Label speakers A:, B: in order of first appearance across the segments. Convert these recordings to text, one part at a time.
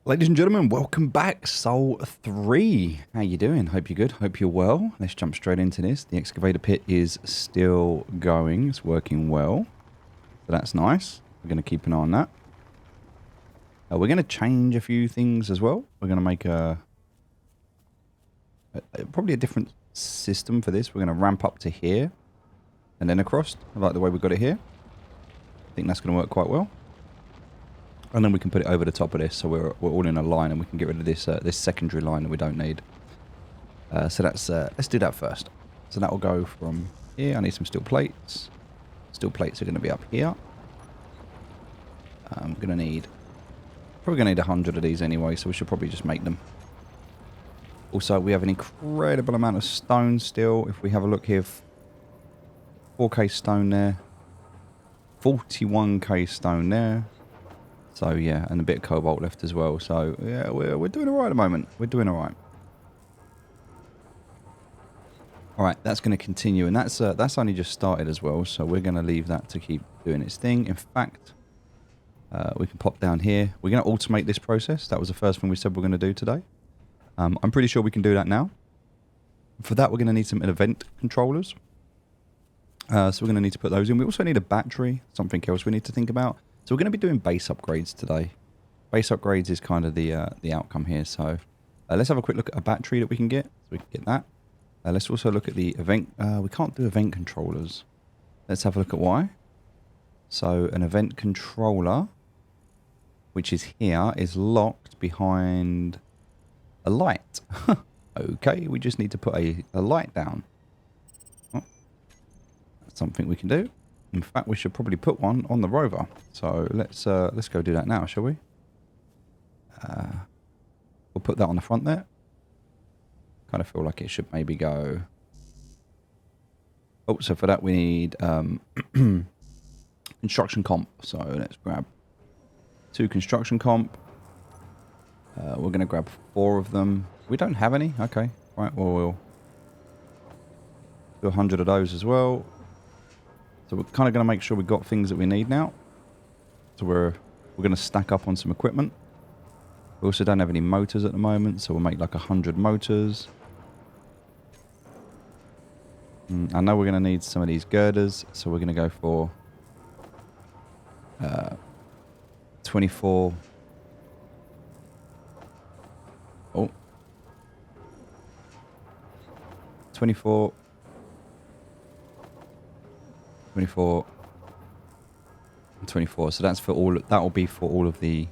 A: Ladies and gentlemen, welcome back. Soul 3. How you doing? Hope you're good. Hope you're well. Let's jump straight into this. The excavator pit is still going. It's working well. So that's nice. We're going to keep an eye on that. We're going to change a few things as well. We're going to make probably a different system for this. We're going to ramp up to here and then across. I like the way we got it here. I think that's going to work quite well. And then we can put it over the top of this, so we're all in a line, and we can get rid of this this secondary line that we don't need. So that's let's do that first. So that will go from here. I need some steel plates. Steel plates are going to be up here. I'm going to need probably going to need 100 of these anyway, so we should probably just make them. Also, we have an incredible amount of stone still. If we have a look here, 4k stone there, 41k stone there. So yeah, and a bit of cobalt left as well. So yeah, we're doing all right at the moment. We're doing all right. All right, that's going to continue, and that's only just started as well. So we're going to leave that to keep doing its thing. In fact, we can pop down here. We're going to automate this process. That was the first thing we said we're going to do today. I'm pretty sure we can do that now. For that, we're going to need some event controllers. So we're going to need to put those in. We also need a battery, something else we need to think about. So we're going to be doing base upgrades today. Base upgrades is kind of the outcome here. So let's have a quick look at a battery that we can get. So we can get that. Let's also look at the event. We can't do event controllers. Let's have a look at why. So an event controller, which is here, is locked behind a light. Okay, we just need to put a light down. Oh, that's something we can do. In fact, we should probably put one on the rover. So let's go do that now, shall we? We'll put that on the front there. Kind of feel like it should maybe go. Oh, so for that we need construction comp. So let's grab 2 construction comp. We're going to grab 4 of them. We don't have any. Okay, right. Well, we'll do 100 of those as well. So we're kind of going to make sure we've got things that we need now. So we're going to stack up on some equipment. We also don't have any motors at the moment, so we'll make like 100 motors. I know we're going to need some of these girders, so we're going to go for 24. Oh. 24. 24 and 24. So that's for all. That will be for all of the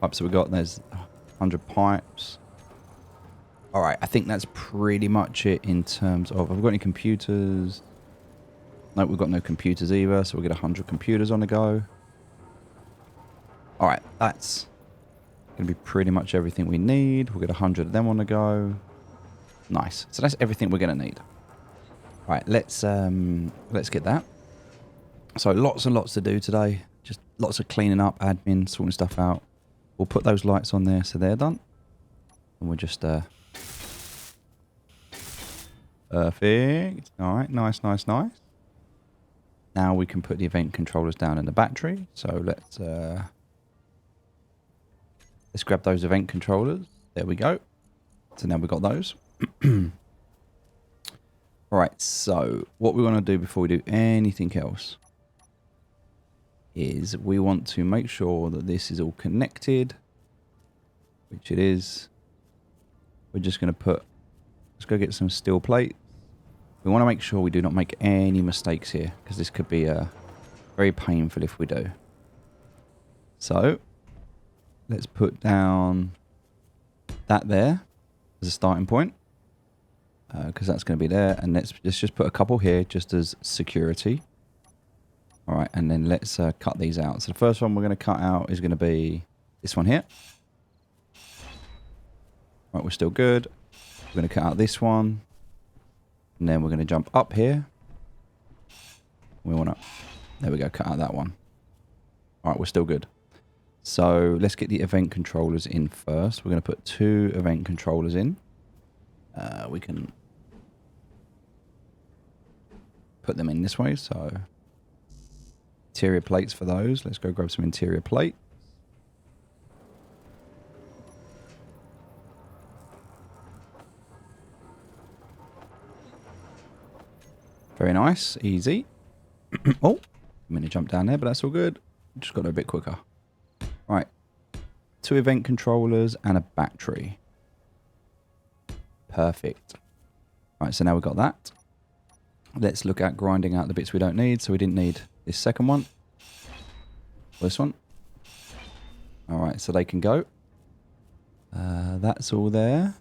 A: pipes that we got. There's 100 pipes. All right, I think that's pretty much it in terms of. Have we got any computers? No, we've got no computers either. So we'll get 100 computers on the go. All right, that's going to be pretty much everything we need. We'll get 100 of them on the go. Nice. So that's everything we're going to need. Right, let's get that. So lots and lots to do today. Just lots of cleaning up, admin, sorting stuff out. We'll put those lights on there so they're done. And we'll just perfect. All right, nice. Now we can put the event controllers down in the battery. So let's grab those event controllers. There we go. So now we've got those. Alright, so what we want to do before we do anything else is we want to make sure that this is all connected, which it is. We're just going to let's go get some steel plates. We want to make sure we do not make any mistakes here, because this could be very painful if we do. So, let's put down that there as a starting point. Because that's going to be there, and let's just put a couple here just as security. All right, and then let's cut these out. So the first one we're going to cut out is going to be this one here. Right, we're still good. We're going to cut out this one, and then we're going to jump up here. We want to, there we go, cut out that one. All right, we're still good. So let's get the event controllers in first. We're going to put 2 event controllers in. We can put them in this way. So interior plates for those. Let's go grab some interior plate. Very nice. Easy. Oh, I'm going to jump down there, but that's all good. Just got to a bit quicker. Right. 2 event controllers and a battery. Perfect. Right, so now we've got that. Let's look at grinding out the bits we don't need. So we didn't need this second one. This one. All right, so they can go. That's all there.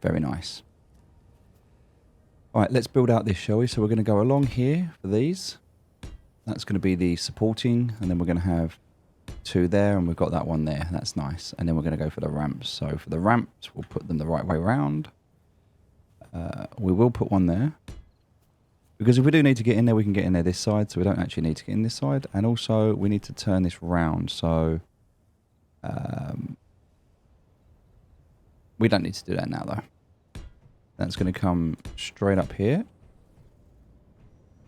A: Very nice. All right, let's build out this, shall we? So we're going to go along here for these. That's going to be the supporting, and then we're going to have 2 there, and we've got that one there. That's nice. And then we're going to go for the ramps. So for the ramps, we'll put them the right way around. We will put one there. Because if we do need to get in there, we can get in there this side. So we don't actually need to get in this side. And also, we need to turn this round. So we don't need to do that now, though. That's going to come straight up here.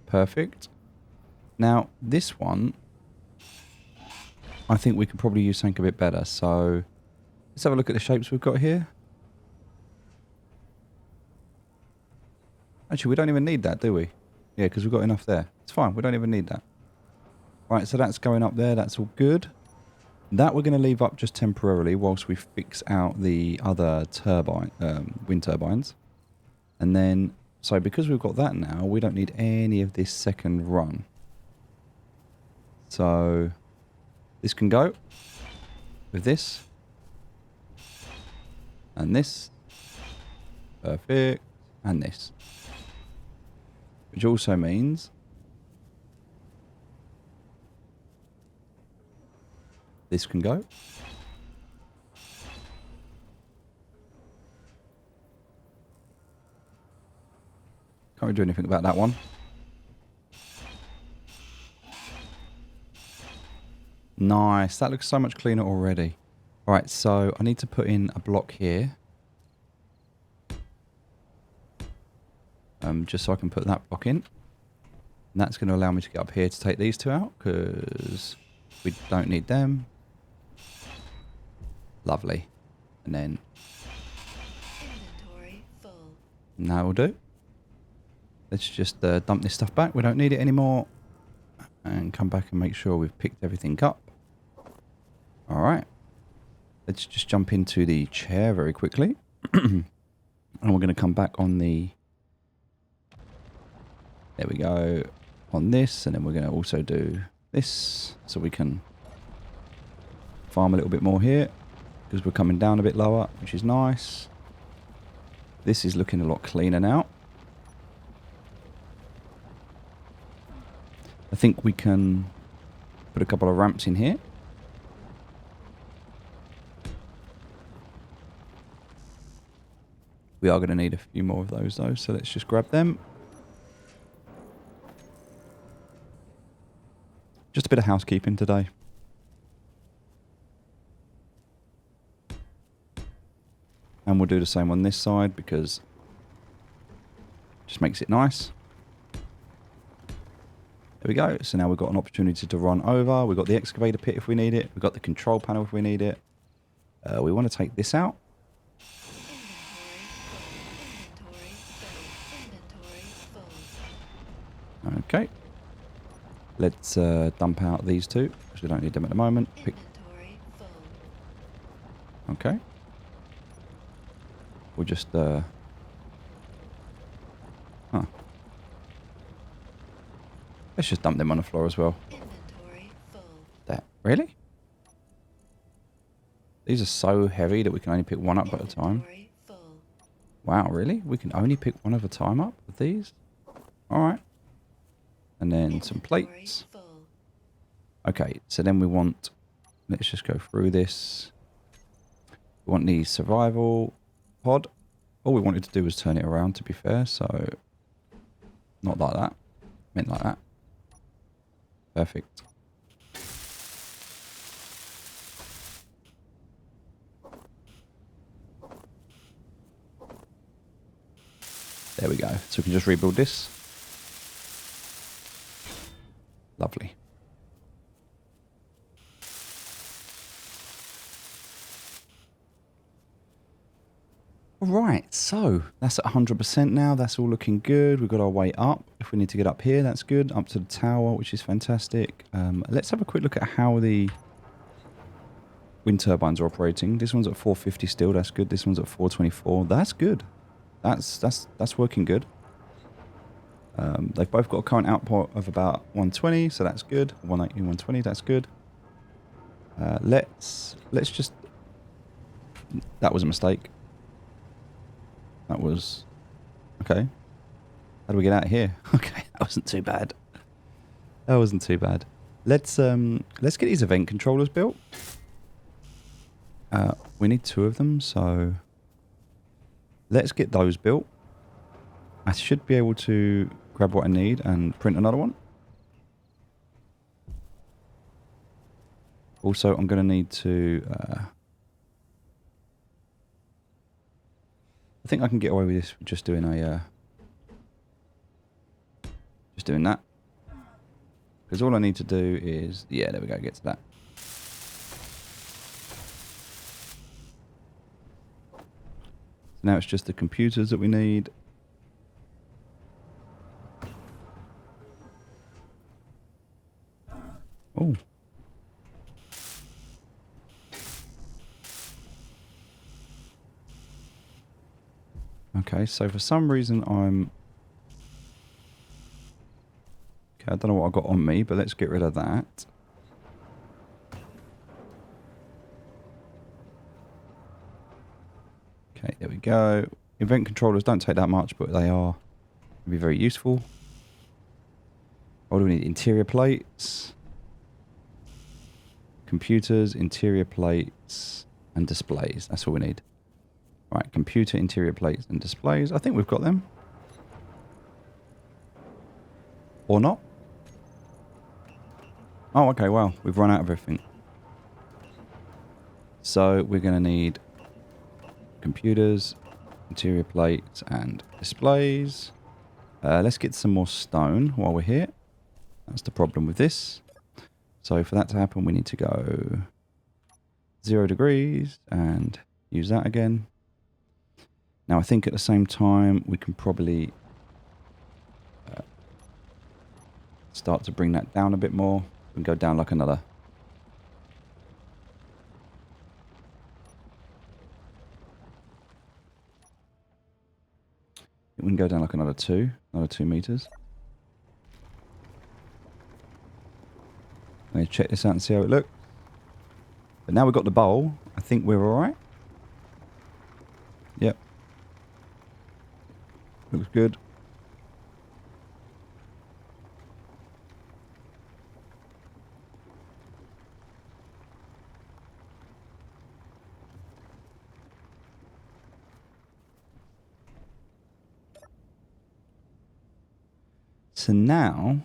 A: Perfect. Now, this one, I think we could probably use something a bit better. So let's have a look at the shapes we've got here. Actually, we don't even need that, do we? Yeah, because we've got enough there. It's fine. We don't even need that. Right, so that's going up there. That's all good. That we're going to leave up just temporarily whilst we fix out the other turbine, wind turbines. And then, so because we've got that now, we don't need any of this second run. So this can go with this. And this. Perfect. And this. Which also means this can go. Can't really do anything about that one. Nice. That looks so much cleaner already. All right, so I need to put in a block here. Just so I can put that block in. And that's going to allow me to get up here to take these 2 out because we don't need them. Lovely. And then inventory full. Now we'll do. Let's just dump this stuff back. We don't need it anymore. And come back and make sure we've picked everything up. All right. Let's just jump into the chair very quickly. And we're going to come back on the... There we go. On this. And then we're going to also do this. So we can farm a little bit more here. Because we're coming down a bit lower, which is nice. This is looking a lot cleaner now. I think we can put a couple of ramps in here. We are going to need a few more of those though, so let's just grab them. Just a bit of housekeeping today. And we'll do the same on this side because it just makes it nice. There we go. So now we've got an opportunity to run over. We've got the excavator pit if we need it. We've got the control panel if we need it. We want to take this out. Okay. Let's dump out these 2 because we don't need them at the moment. Okay. We'll just... Let's just dump them on the floor as well. There. Really? These are so heavy that we can only pick one up at a time. Wow, really? We can only pick one at a time up with these? Alright. And then some plates. Okay, so then we want... Let's just go through this. We want the survival pod. All we wanted to do was turn it around, to be fair, so... Not like that. Meant like that. Perfect. There we go. So we can just rebuild this. Lovely. Right, so that's at 100% now. That's all looking good. We've got our way up. If we need to get up here, that's good. Up to the tower, which is fantastic. Let's have a quick look at how the wind turbines are operating. This one's at 450 still. That's good. This one's at 424. That's good. That's working good. They've both got a current output of about 120, so that's good. 180, 120, that's good. Let's just... That was a mistake. That was... Okay. How do we get out of here? Okay, that wasn't too bad. That wasn't too bad. Let's get these event controllers built. We need 2 of them, so... Let's get those built. I should be able to grab what I need and print another one. Also, I'm going to need to... I think I can get away with this just doing a... just doing that. Because all I need to do is... Yeah, there we go, get to that. So now it's just the computers that we need. Oh. Okay, so for some reason I'm... Okay, I don't know what I got on me, but let's get rid of that. Okay, there we go. Event controllers don't take that much, but they are can be very useful. What do we need? Interior plates. Computers, interior plates, and displays. That's all we need. Right, computer, interior plates, and displays. I think we've got them. Or not. Oh, okay, well, we've run out of everything. So we're going to need computers, interior plates, and displays. Let's get some more stone while we're here. That's the problem with this. So for that to happen, we need to go 0 degrees and use that again. Now, I think at the same time, we can probably start to bring that down a bit more and go down like another. We can go down like another 2 meters. I'm going to check this out and see how it looks. But now we've got the bowl, I think we're alright. Yep. Looks good. So now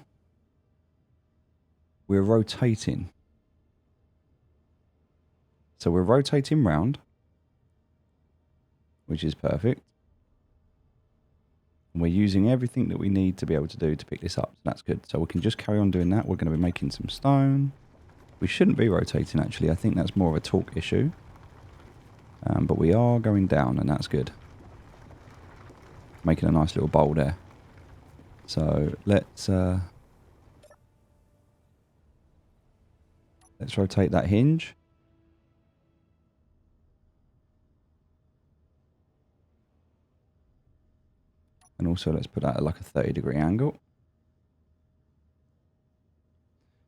A: we're rotating. So we're rotating round, which is perfect. And we're using everything that we need to be able to do to pick this up. So that's good. So we can just carry on doing that. We're going to be making some stone. We shouldn't be rotating, actually. I think that's more of a torque issue. But we are going down, and that's good. Making a nice little bowl there. So let's rotate that hinge. And also let's put that at like a 30-degree angle.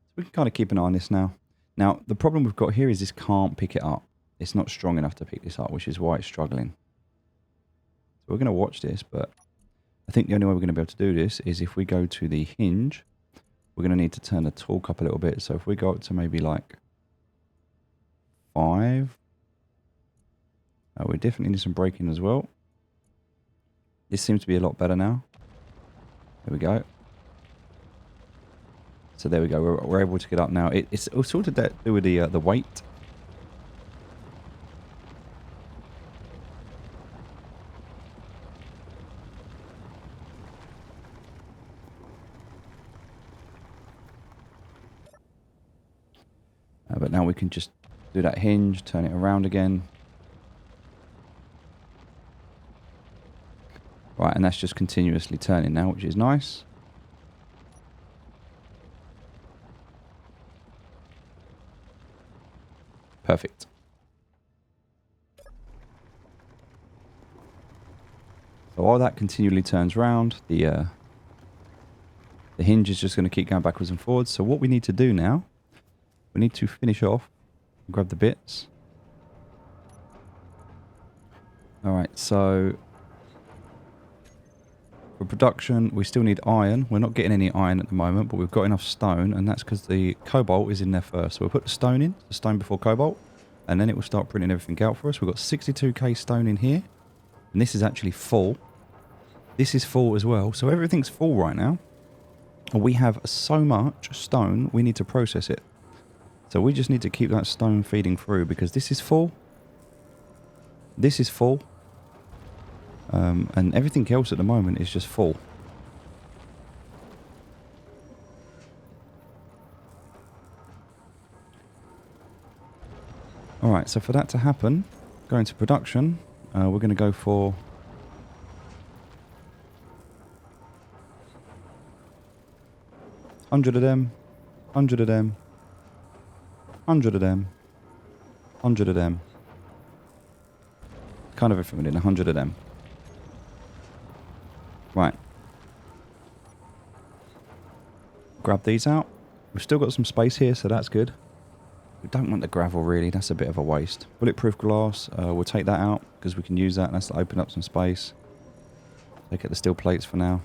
A: So we can kind of keep an eye on this now. Now, the problem we've got here is this can't pick it up. It's not strong enough to pick this up, which is why it's struggling. So we're going to watch this, but I think the only way we're going to be able to do this is if we go to the hinge, we're going to need to turn the torque up a little bit. So if we go up to maybe like 5, we definitely need some braking as well. This seems to be a lot better now. There we go. So there we go. We're able to get up now. It's sort of to do with the weight. But now we can just do that hinge, turn it around again. Right, and that's just continuously turning now, which is nice. Perfect. So while that continually turns round, the hinge is just going to keep going backwards and forwards. So what we need to do now, we need to finish off, grab the bits. Alright, so for production, we still need iron. We're not getting any iron at the moment, but we've got enough stone, and that's because the cobalt is in there first. So we'll put the stone in, the stone before cobalt, and then it will start printing everything out for us. We've got 62k stone in here, and this is actually full. This is full as well, so everything's full right now. We have so much stone, we need to process it. So we just need to keep that stone feeding through, because this is full. This is full. And everything else at the moment is just full. Alright, so for that to happen, going to production, we're going to go for... $100 of them, 100 of them, 100 of them, 100 of them. Kind of everything within 100 of them. Right. Grab these out. We've still got some space here, so that's good. We don't want the gravel, really. That's a bit of a waste. Bulletproof glass. We'll take that out, because we can use that. That's to open up some space. Take out the steel plates for now.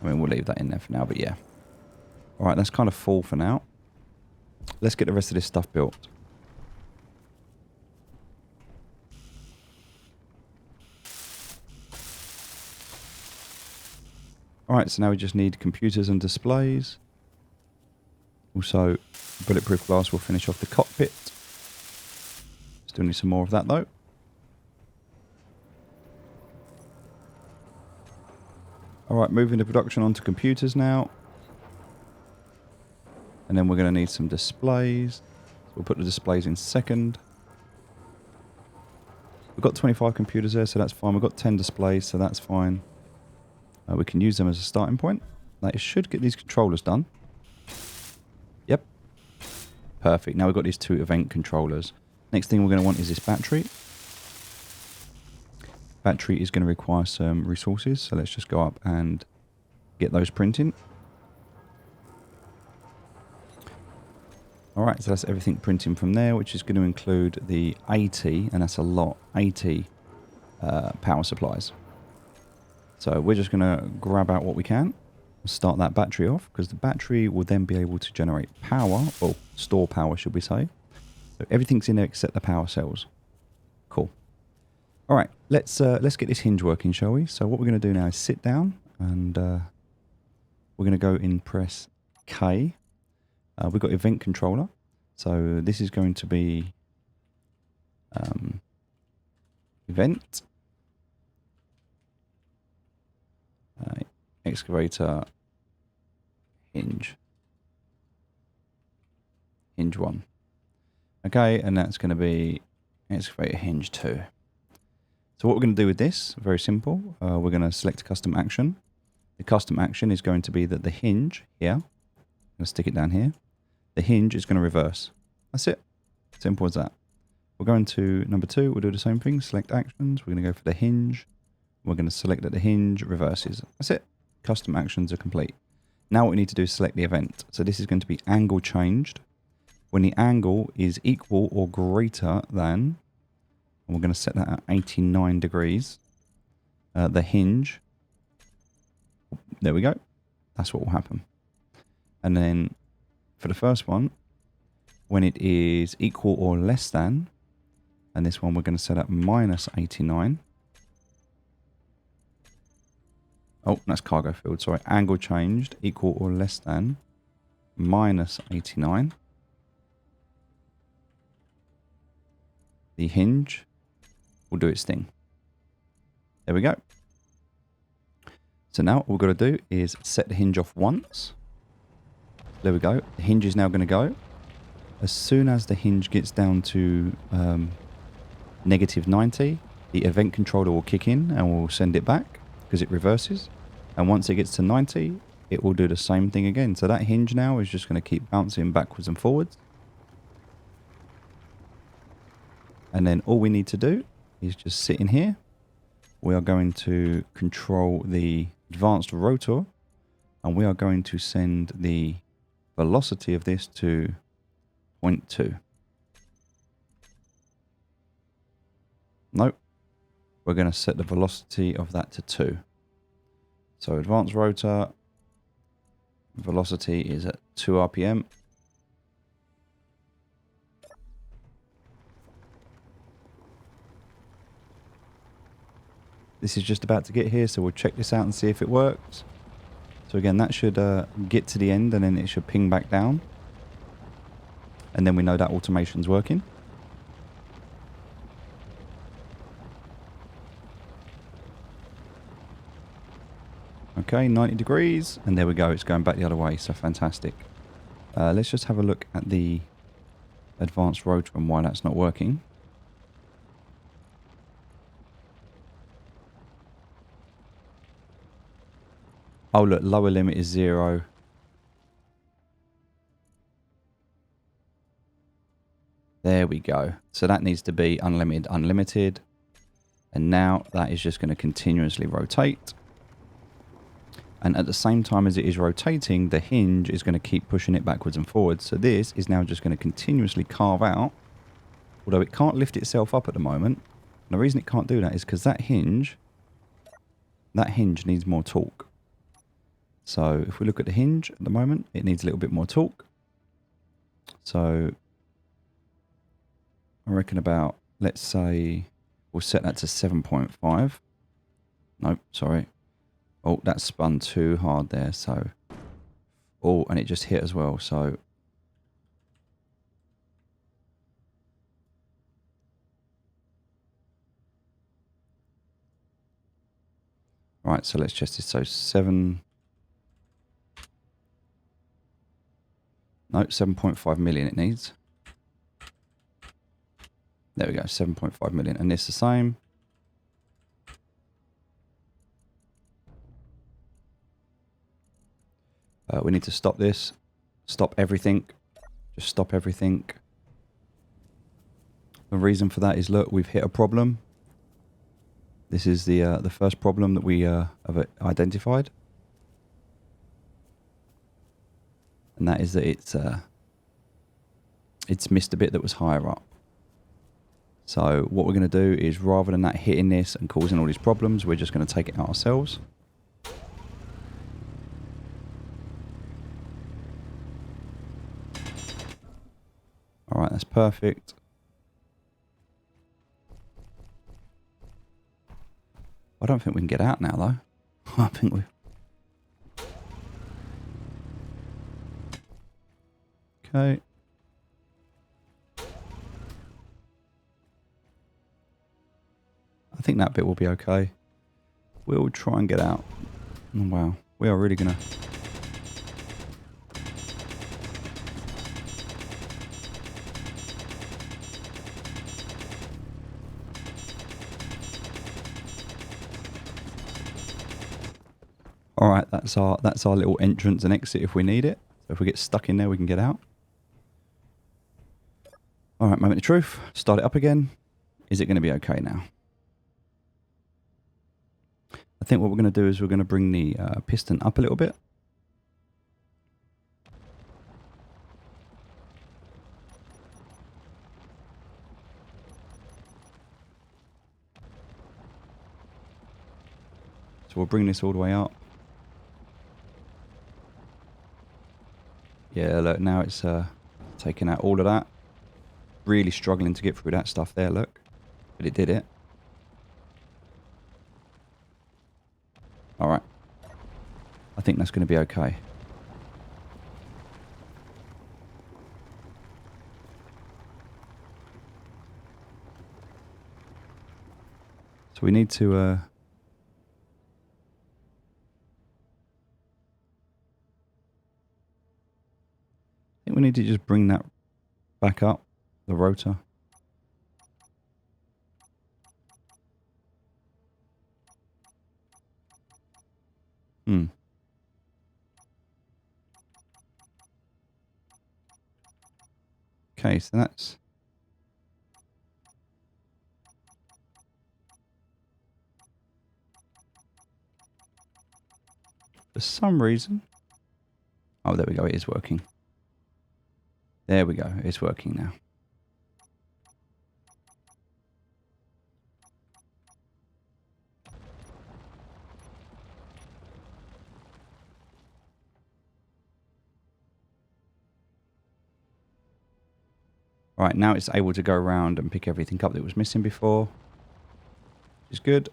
A: I mean, we'll leave that in there for now, but yeah. Alright, that's kind of full for now. Let's get the rest of this stuff built. Alright, so now we just need computers and displays. Also, bulletproof glass will finish off the cockpit. Still need some more of that though. Alright, moving the production onto computers now. And then we're going to need some displays. So we'll put the displays in second. We've got 25 computers there, so that's fine. We've got 10 displays, so that's fine. We can use them as a starting point. That should get these controllers done. Yep. Perfect. Now we've got these 2 event controllers. Next thing we're going to want is this battery. Battery is going to require some resources, so let's just go up and get those printing. Alright, so that's everything printing from there, which is going to include the 80, and that's a lot, 80 power supplies. So we're just going to grab out what we can, start that battery off, because the battery will then be able to generate power, or store power should we say. So everything's in there except the power cells. Cool. Alright, let's get this hinge working, shall we? So what we're going to do now is sit down, and we're going to go and press K. We've got event controller, so this is going to be event. Excavator hinge 1. Okay, and that's going to be excavator hinge 2. So what we're going to do with this, very simple. We're going to select custom action. The custom action is going to be that the hinge here, I'm going to stick it down here, the hinge is going to reverse. That's it. Simple as that. We're going to number 2, we'll do the same thing, select actions, we're going to go for the hinge, we're going to select that the hinge reverses. That's it. Custom actions are complete. Now what we need to do is select the event. So this is going to be angle changed. When the angle is equal or greater than, and we're going to set that at 89 degrees, the hinge, there we go. That's what will happen. And then for the first one, when it is equal or less than, and this one we're going to set at minus 89. Oh, that's cargo field, sorry. Angle changed, equal or less than, minus 89. The hinge will do its thing. There we go. So now what we've got to do is set the hinge off once. There we go. The hinge is now going to go. As soon as the hinge gets down to -90, the event controller will kick in and will send it back because it reverses. And once it gets to 90, it will do the same thing again. So that hinge now is just going to keep bouncing backwards and forwards. And then all we need to do is just sit in here. We are going to control the advanced rotor, and we are going to send the velocity of this to 0.2. Nope. We're going to set the velocity of that to 2. So advanced rotor, velocity is at 2 RPM. This is just about to get here, so we'll check this out and see if it works. So again, that should get to the end and then it should ping back down. And then we know that automation's working. Okay, 90 degrees, and there we go. It's going back the other way, so fantastic. Let's just have a look at the advanced rotor and why that's not working. Oh look, lower limit is 0. There we go. So that needs to be unlimited, unlimited. And now that is just going to continuously rotate. And at the same time as it is rotating, the hinge is going to keep pushing it backwards and forwards. So this is now just going to continuously carve out, although it can't lift itself up at the moment. And the reason it can't do that is because that hinge needs more torque. So if we look at the hinge at the moment, it needs a little bit more torque. So I reckon about, let's say, we'll set that to 7.5. Nope, sorry. Oh, that spun too hard there, so... Oh, and it just hit as well, so... Right, so let's test this. So 7... No, 7.5 million it needs. There we go, 7.5 million. And this the same. We need to stop this. Stop everything. Just stop everything. The reason for that is, look, we've hit a problem. This is the first problem that we have identified. And that is that it's missed a bit that was higher up. So what we're going to do is, rather than that hitting this and causing all these problems, we're just going to take it out ourselves. All right, that's perfect. I don't think we can get out now, though. I think we... Okay. I think that bit will be okay. We'll try and get out. Oh, wow. We are really going to... All right, that's our little entrance and exit if we need it. So if we get stuck in there, we can get out. All right, moment of truth. Start it up again. Is it going to be okay now? I think what we're going to do is we're going to bring the piston up a little bit. So we'll bring this all the way up. Yeah, look, now it's taking out all of that. Really struggling to get through that stuff there, look. But it did it. Alright. I think that's going to be okay. So we need to... I think we need to just bring that back up, the rotor. Hmm. Okay, so that's... For some reason... Oh, there we go. It is working. There we go. It's working now. Right, now it's able to go around and pick everything up that was missing before. Which is good.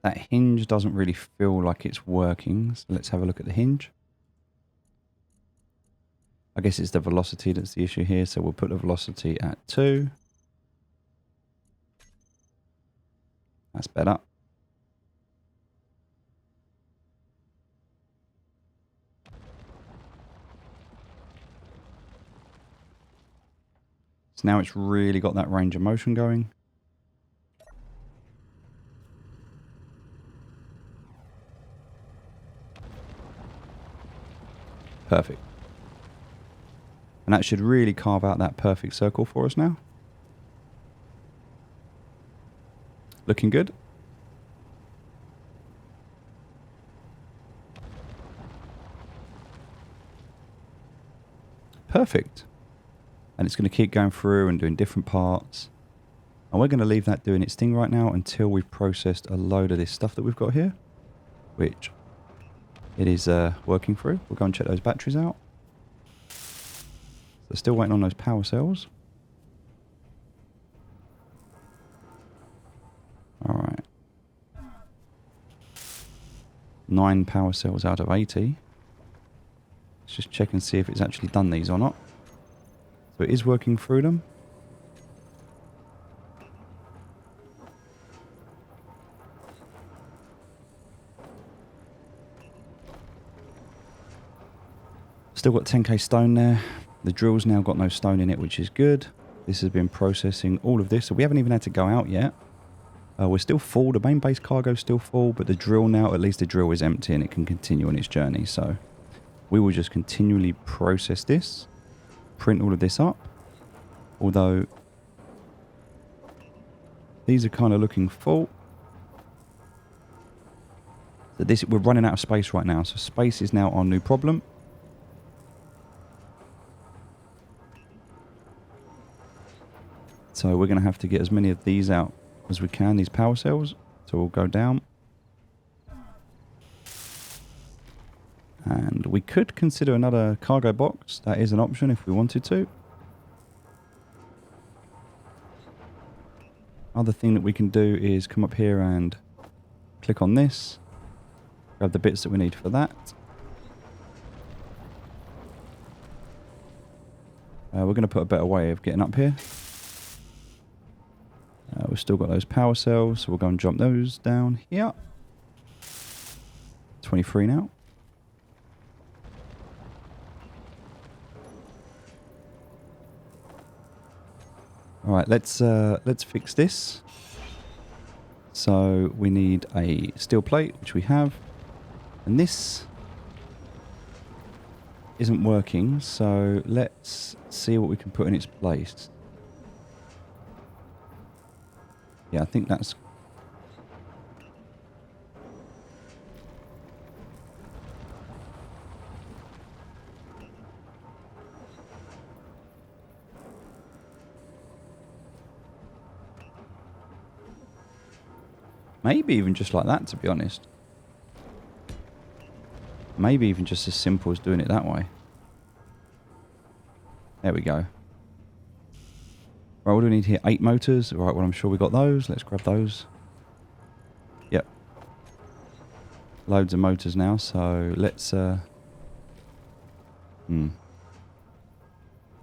A: That hinge doesn't really feel like it's working. So let's have a look at the hinge. I guess it's the velocity that's the issue here. So we'll put the velocity at 2. That's better. So now it's really got that range of motion going. Perfect. And that should really carve out that perfect circle for us now. Looking good. Perfect. And it's going to keep going through and doing different parts. And we're going to leave that doing its thing right now until we've processed a load of this stuff that we've got here, which it is working through. We'll go and check those batteries out. So still waiting on those power cells. All right. 9 power cells out of 80. Let's just check and see if it's actually done these or not. So it is working through them. Still got 10k stone there. The drill's now got no stone in it, which is good. This has been processing all of this. So we haven't even had to go out yet. We're still full. The main base cargo is still full, but the drill now, at least the drill is empty and it can continue on its journey. So we will just continually process this, print all of this up. Although these are kind of looking full. So this, we're running out of space right now. So space is now our new problem. So we're going to have to get as many of these out as we can, these power cells. So we'll go down. And we could consider another cargo box. That is an option if we wanted to. Other thing that we can do is come up here and click on this. Grab the bits that we need for that. We're going to put a better way of getting up here. We've still got those power cells, so we'll go and jump those down here. 23 now. All right, let's fix this. So we need a steel plate, which we have, and this isn't working. So let's see what we can put in its place. Yeah, I think that's... Maybe even just like that, to be honest. Maybe even just as simple as doing it that way. There we go. Right, what do we need here? 8 motors. Right, well, I'm sure we got those. Let's grab those. Yep. Loads of motors now, so let's...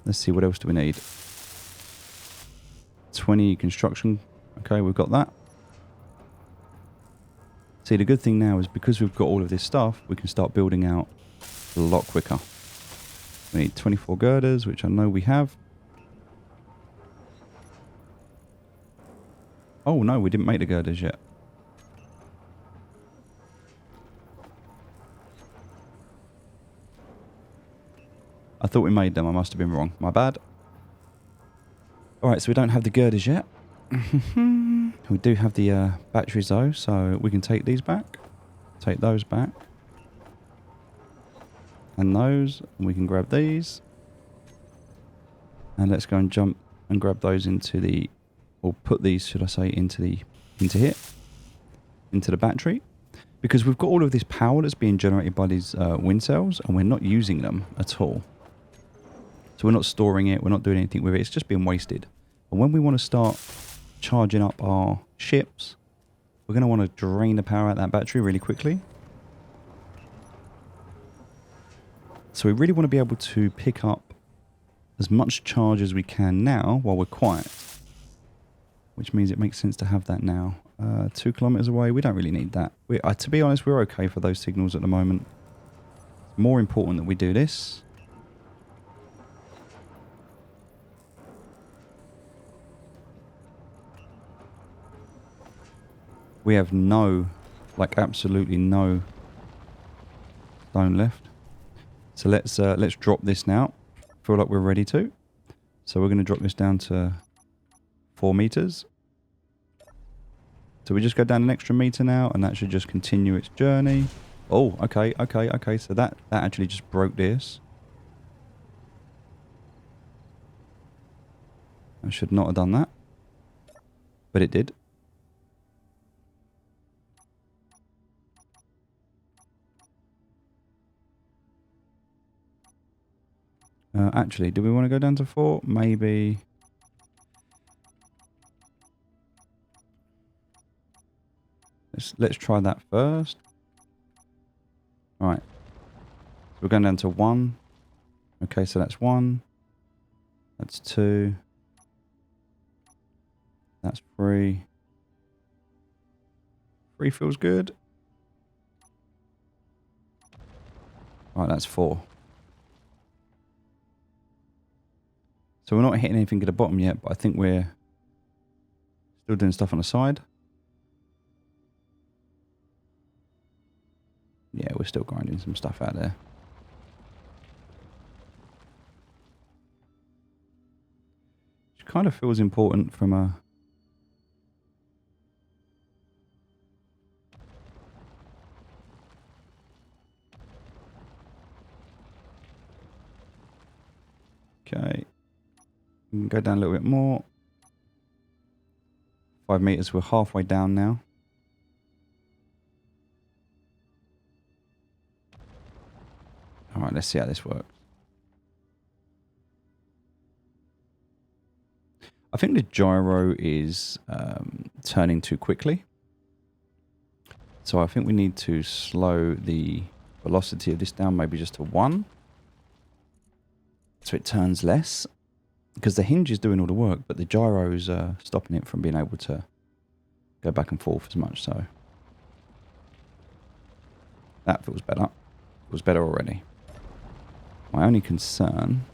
A: Let's see, what else do we need? 20 construction. Okay, we've got that. See, the good thing now is because we've got all of this stuff, we can start building out a lot quicker. We need 24 girders, which I know we have. Oh, no, we didn't make the girders yet. I thought we made them. I must have been wrong. My bad. Alright, so we don't have the girders yet. We do have the batteries though, so we can take these back. Take those back. And those. And we can grab these. And let's go and jump and grab those into the... Or put these, should I say, into here. Into the battery. Because we've got all of this power that's being generated by these wind cells, and we're not using them at all. So we're not storing it, we're not doing anything with it, it's just being wasted. And when we want to start charging up our ships, we're going to want to drain the power out of that battery really quickly. So we really want to be able to pick up as much charge as we can now while we're quiet. Which means it makes sense to have that now. 2 kilometers away, we don't really need that. To be honest, we're okay for those signals at the moment. It's more important that we do this. We have no, like absolutely no stone left. So let's drop this now. Feel like we're ready to. So we're going to drop this down to 4 meters. So we just go down an extra meter now, and that should just continue its journey. Oh, okay. So that actually just broke this. I should not have done that, but it did. Actually, do we want to go down to 4? Maybe. Let's try that first. All right. So we're going down to 1. Okay, so that's 1. That's 2. That's 3. 3 feels good. All right, that's 4. So we're not hitting anything at the bottom yet, but I think we're still doing stuff on the side. Yeah, we're still grinding some stuff out there. Which kind of feels important from a... Okay. We can go down a little bit more. 5 meters, we're halfway down now. Alright, let's see how this works. I think the gyro is turning too quickly. So I think we need to slow the velocity of this down maybe just to 1. So it turns less. Because the hinge is doing all the work, but the gyro's stopping it from being able to go back and forth as much, so... That feels better. Feels better already. My only concern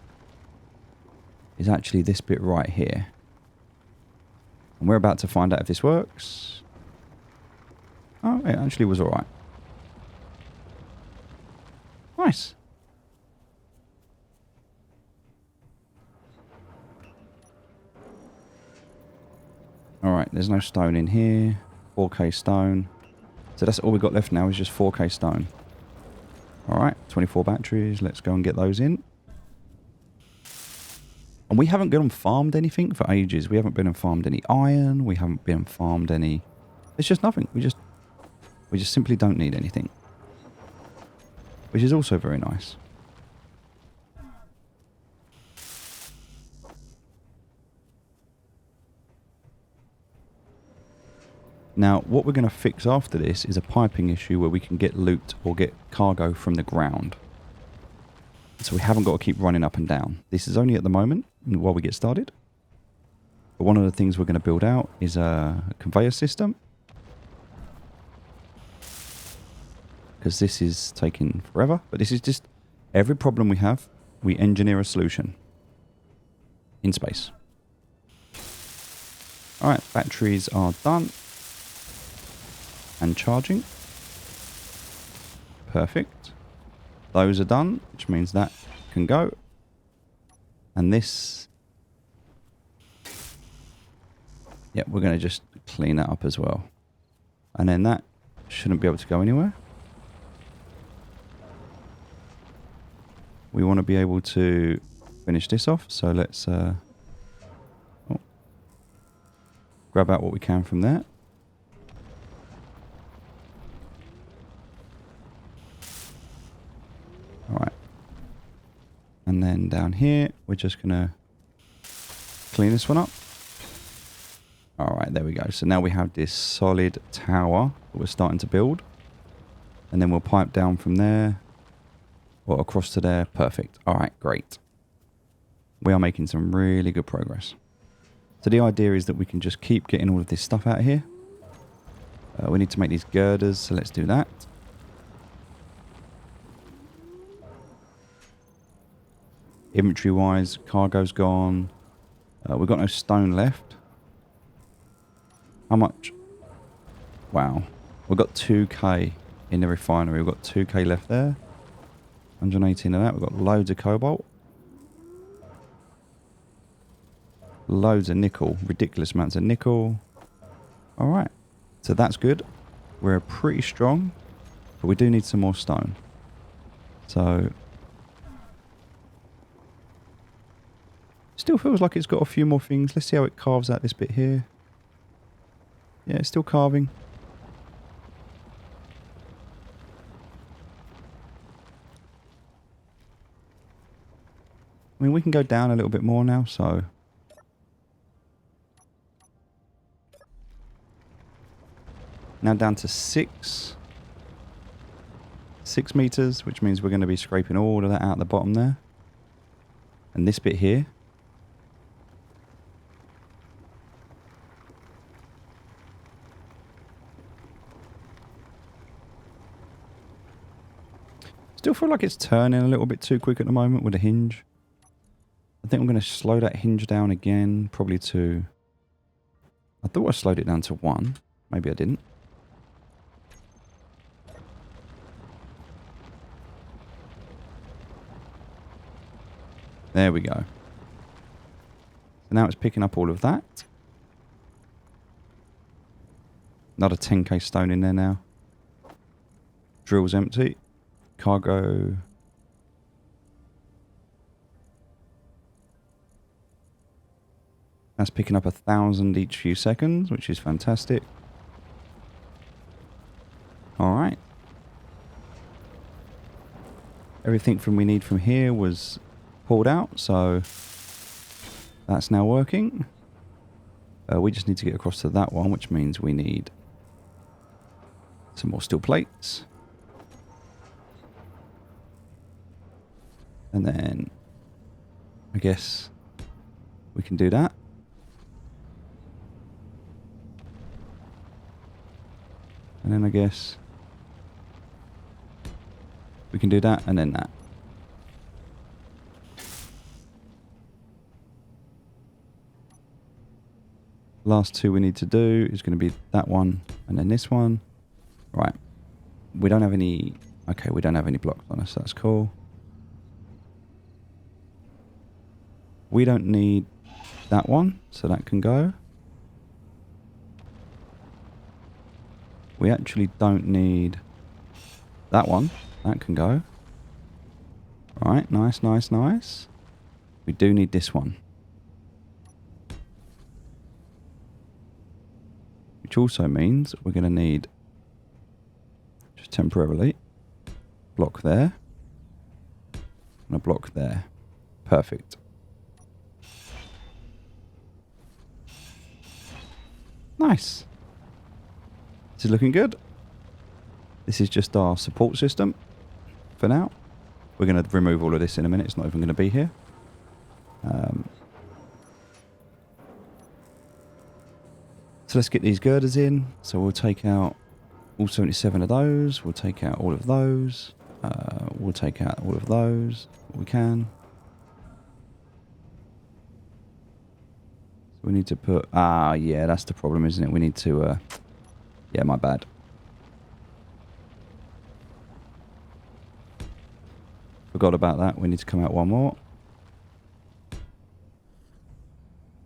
A: is actually this bit right here. And we're about to find out if this works. Oh, it actually was alright. Nice. Alright, there's no stone in here. 4k stone. So that's all we've got left now is just 4k stone. Alright, 24 batteries. Let's go and get those in. And we haven't gone and farmed anything for ages. We haven't been and farmed any iron. We haven't been and farmed any... It's just nothing. We just simply don't need anything. Which is also very nice. Now, what we're going to fix after this is a piping issue where we can get loot or get cargo from the ground. So we haven't got to keep running up and down. This is only at the moment while we get started. But one of the things we're going to build out is a conveyor system. Because this is taking forever. But this is just every problem we have, we engineer a solution in space. All right, batteries are done and charging. Perfect. Those are done, which means that can go. And this, yeah, we're going to just clean that up as well. And then that shouldn't be able to go anywhere. We want to be able to finish this off, so let's grab out what we can from there. All right. And then down here, we're just going to clean this one up. All right, there we go. So now we have this solid tower that we're starting to build. And then we'll pipe down from there or across to there. Perfect. All right, great. We are making some really good progress. So the idea is that we can just keep getting all of this stuff out of here. We need to make these girders, so let's do that. Inventory-wise, cargo's gone. We've got no stone left. How much? Wow. We've got 2k in the refinery. We've got 2k left there. 118 of that. We've got loads of cobalt. Loads of nickel. Ridiculous amounts of nickel. Alright. So that's good. We're pretty strong. But we do need some more stone. So still feels like it's got a few more things. Let's see how it carves out this bit here. Yeah, it's still carving. I mean, we can go down a little bit more now, so now down to 6 meters, which means we're going to be scraping all of that out the bottom there. And this bit here. Still feel like it's turning a little bit too quick at the moment with a hinge. I think I'm going to slow that hinge down again, probably to... I thought I slowed it down to 1. Maybe I didn't. There we go. So now it's picking up all of that. Another 10k stone in there now. Drill's empty. Cargo. That's picking up 1,000 each few seconds, which is fantastic. Alright. Everything from we need from here was pulled out, so that's now working. We just need to get across to that one, which means we need some more steel plates. And then I guess we can do that. And then I guess we can do that and then that. Last two we need to do is going to be that one and then this one. Right. We don't have any... Okay, we don't have any blocks on us, so that's cool. We don't need that one, so that can go. We actually don't need that one. That can go. Alright, nice, nice, nice. We do need this one. Which also means we're going to need, just temporarily, block there. And a block there. Perfect. Nice. This is looking good. This is just our support system for now. We're going to remove all of this in a minute. It's not even going to be here. So let's get these girders in. So we'll take out all 77 of those. We'll take out all of those. We'll take out all of those. We can. We need to put... Ah, yeah, that's the problem, isn't it? We need to... yeah, my bad. Forgot about that. We need to come out one more.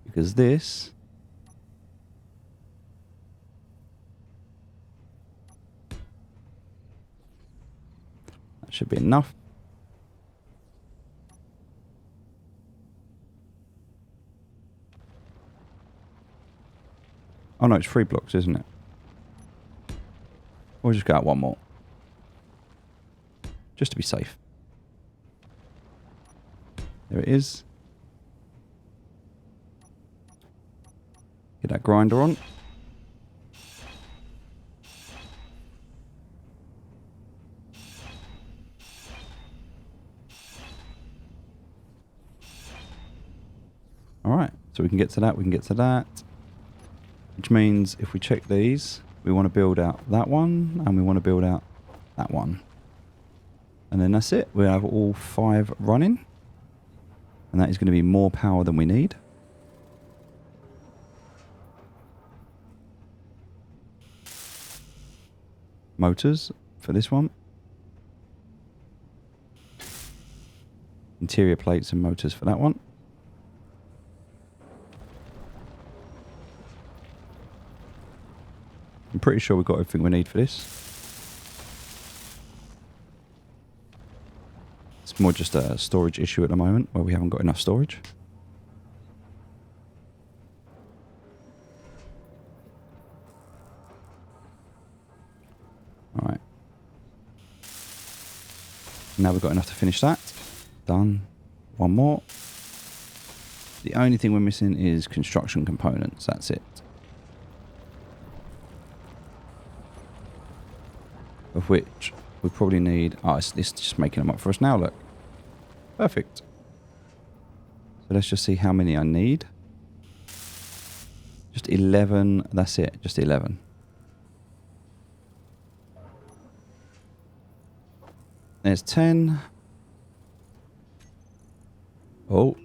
A: Because this... that should be enough. Oh no, it's 3 blocks, isn't it? We'll just go out one more. Just to be safe. There it is. Get that grinder on. Alright, so we can get to that, we can get to that. Which means if we check these, we want to build out that one, and we want to build out that one. And then that's it. We have all 5 running. And that is going to be more power than we need. Motors for this one. Interior plates and motors for that one. I'm pretty sure we've got everything we need for this. It's more just a storage issue at the moment where we haven't got enough storage. Alright. Now we've got enough to finish that. Done. One more. The only thing we're missing is construction components. That's it. Of which we probably need... oh, it's just making them up for us now, look. Perfect. So let's just see how many I need. Just 11. That's it. Just 11. There's 10. Oh.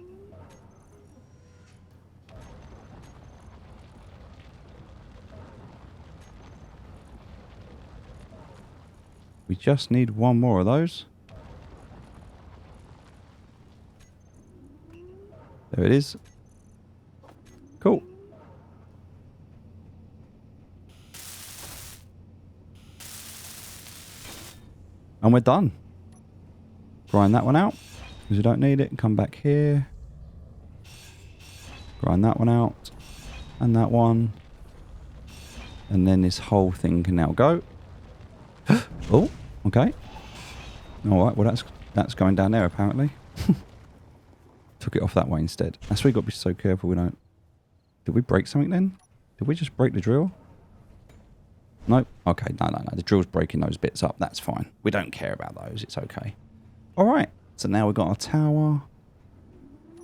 A: We just need one more of those. There it is. Cool. And we're done. Grind that one out because we don't need it. Come back here. Grind that one out. And that one. And then this whole thing can now go. Oh, okay. Alright, well that's going down there apparently. Took it off that way instead. That's why we've got to be so careful we don't... Did we break something then? Did we just break the drill? Nope. Okay, no. The drill's breaking those bits up. That's fine. We don't care about those. It's okay. Alright, so now we've got our tower.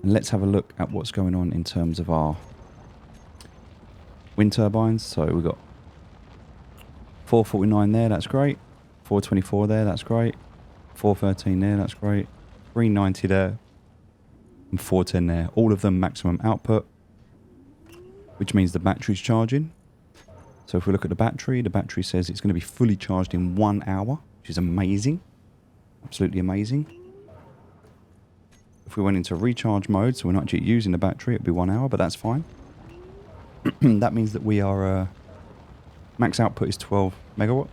A: And let's have a look at what's going on in terms of our wind turbines. So we've got 449 there, that's great. 424 there, that's great. 413 there, that's great. 390 there. And 410 there. All of them maximum output. Which means the battery's charging. So if we look at the battery says it's going to be fully charged in 1 hour. Which is amazing. Absolutely amazing. If we went into recharge mode, so we're not actually using the battery, it'd be 1 hour, but that's fine. That means that we are... max output is 12 megawatt.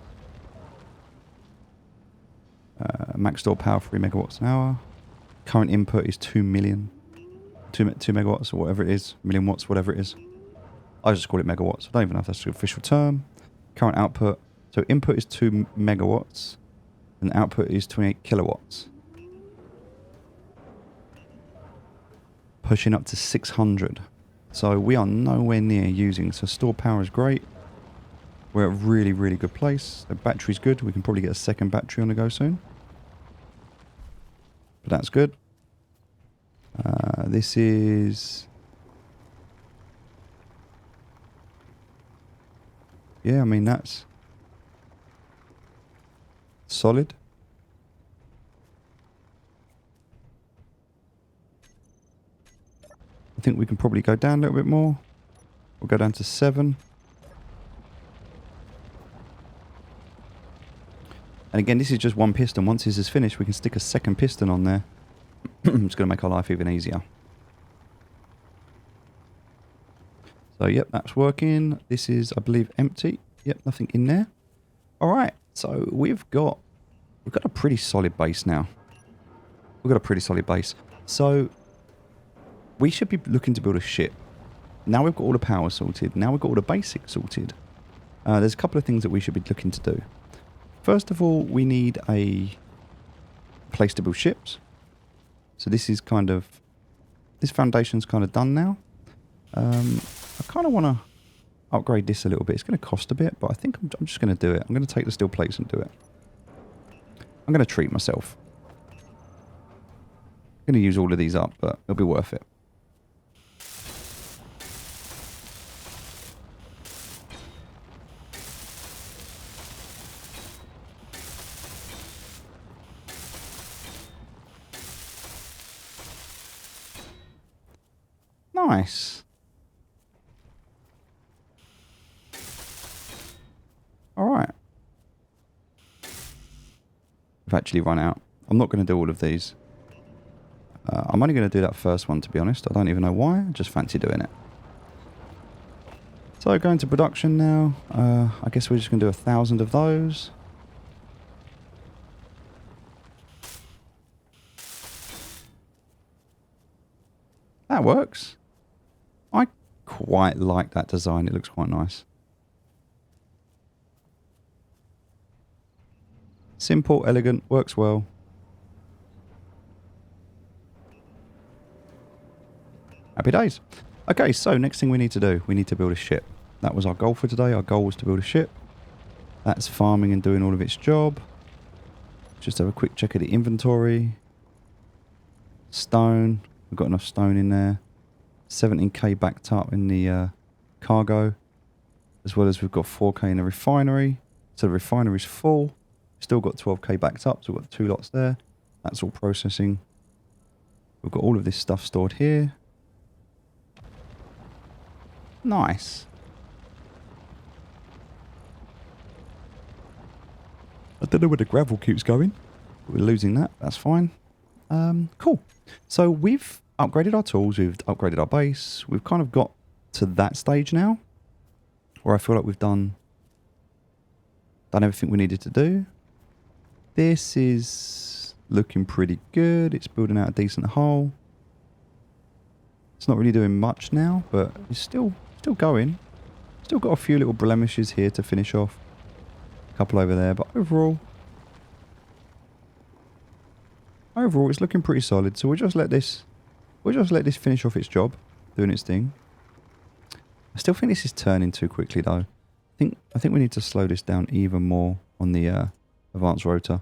A: Max store power 3 megawatts an hour. Current input is 2 million. 2 megawatts or whatever it is. Million watts, whatever it is. I just call it megawatts. I don't even know if that's the official term. Current output. So input is 2 megawatts. And output is 28 kilowatts. Pushing up to 600. So we are nowhere near using. So store power is great. We're at a really, really good place. The battery's good. We can probably get a second battery on the go soon. But that's good. This is... yeah, I mean, that's solid. I think we can probably go down a little bit more. We'll go down to 7. And again, this is just one piston. Once this is finished, we can stick a second piston on there. It's going to make our life even easier. So, yep, that's working. This is, I believe, empty. Yep, nothing in there. All right, so we've got a pretty solid base now. We've got a pretty solid base. So, we should be looking to build a ship. Now we've got all the power sorted. Now we've got all the basics sorted. There's a couple of things that we should be looking to do. First of all, we need a place to build ships. So this is kind of, this foundation's kind of done now. I kind of want to upgrade this a little bit. It's going to cost a bit, but I think I'm just going to do it. I'm going to take the steel plates and do it. I'm going to treat myself. I'm going to use all of these up, but it'll be worth it. Nice. All right. I've actually run out. I'm not going to do all of these. I'm only going to do that first one, to be honest. I don't even know why. I just fancy doing it. So going to production now. I guess we're just going to do 1,000 of those. That works. I quite like that design. It looks quite nice. Simple, elegant, works well. Happy days. Okay, so next thing we need to do, we need to build a ship. That was our goal for today. Our goal was to build a ship. That's farming and doing all of its job. Just have a quick check of the inventory. Stone. We've got enough stone in there. 17k backed up in the cargo. As well as we've got 4k in the refinery. So the refinery's full. Still got 12k backed up, so we've got 2 lots there. That's all processing. We've got all of this stuff stored here. Nice. I don't know where the gravel keeps going. We're losing that. That's fine. Cool. So we've upgraded our tools. We've upgraded our base. We've kind of got to that stage now where I feel like we've done everything we needed to do. This is looking pretty good. It's building out a decent hull. It's not really doing much now, but it's still going. Still got a few little blemishes here to finish off. A couple over there, but overall it's looking pretty solid. So we'll just let this finish off its job, doing its thing. I still think this is turning too quickly though. I think we need to slow this down even more on the advanced rotor.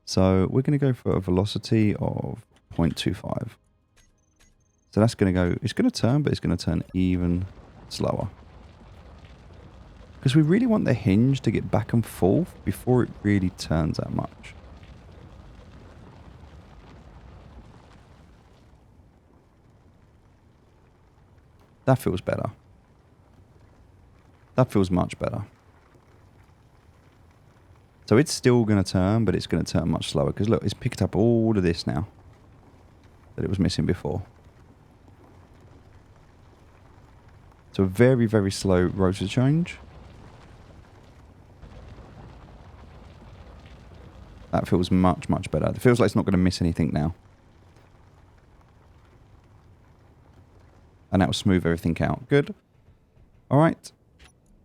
A: So we're going to go for a velocity of 0.25. So that's going to go, it's going to turn, but it's going to turn even slower. Because we really want the hinge to get back and forth before it really turns that much. That feels better. That feels much better. So it's still going to turn, but it's going to turn much slower. Because look, it's picked up all of this now that it was missing before. So a very, very slow rotor change. That feels much, much better. It feels like it's not going to miss anything now. And that will smooth everything out. Good. All right.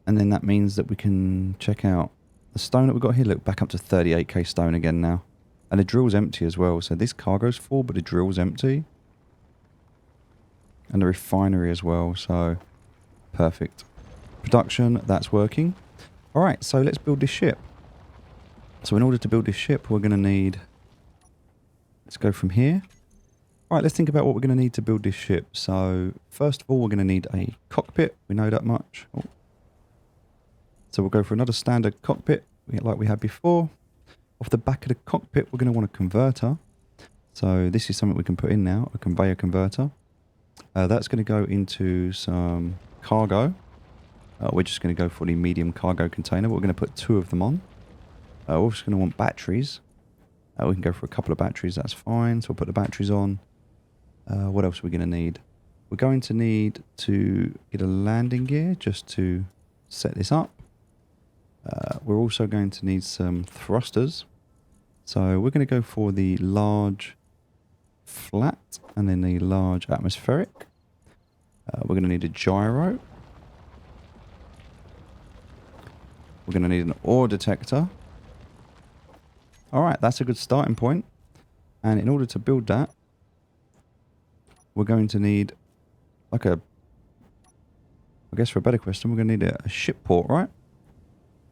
A: And then that means that we can check out the stone that we've got here. Look, back up to 38k stone again now. And the drill's empty as well. So this cargo's full, but the drill's empty. And the refinery as well. So perfect. Production, that's working. All right, so let's build this ship. So in order to build this ship, we're going to need... Let's go from here. All right, let's think about what we're going to need to build this ship. So first of all, we're going to need a cockpit. We know that much. Oh. So we'll go for another standard cockpit like we had before. Off the back of the cockpit, we're going to want a converter. So this is something we can put in now, a conveyor converter. That's going to go into some cargo. We're just going to go for the medium cargo container. We're going to put 2 of them on. We're also going to want batteries. We can go for a couple of batteries, that's fine. So we'll put the batteries on. What else are we going to need? We're going to need to get a landing gear just to set this up. We're also going to need some thrusters. So we're going to go for the large flat and then the large atmospheric. We're going to need a gyro. We're going to need an ore detector. Alright, that's a good starting point. And in order to build that, we're going to need, like a, I guess for a better question, we're going to need a ship port, right?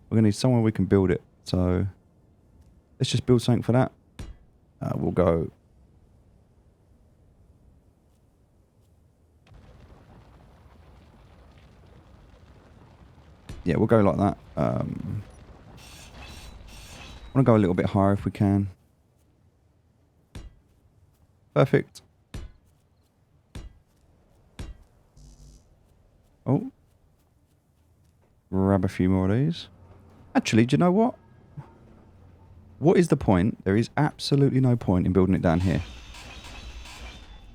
A: We're going to need somewhere we can build it. So let's just build something for that. We'll go... Yeah, we'll go like that. I want to go a little bit higher if we can. Perfect. Oh. Grab a few more of these. Actually, do you know what? What is the point? There is absolutely no point in building it down here.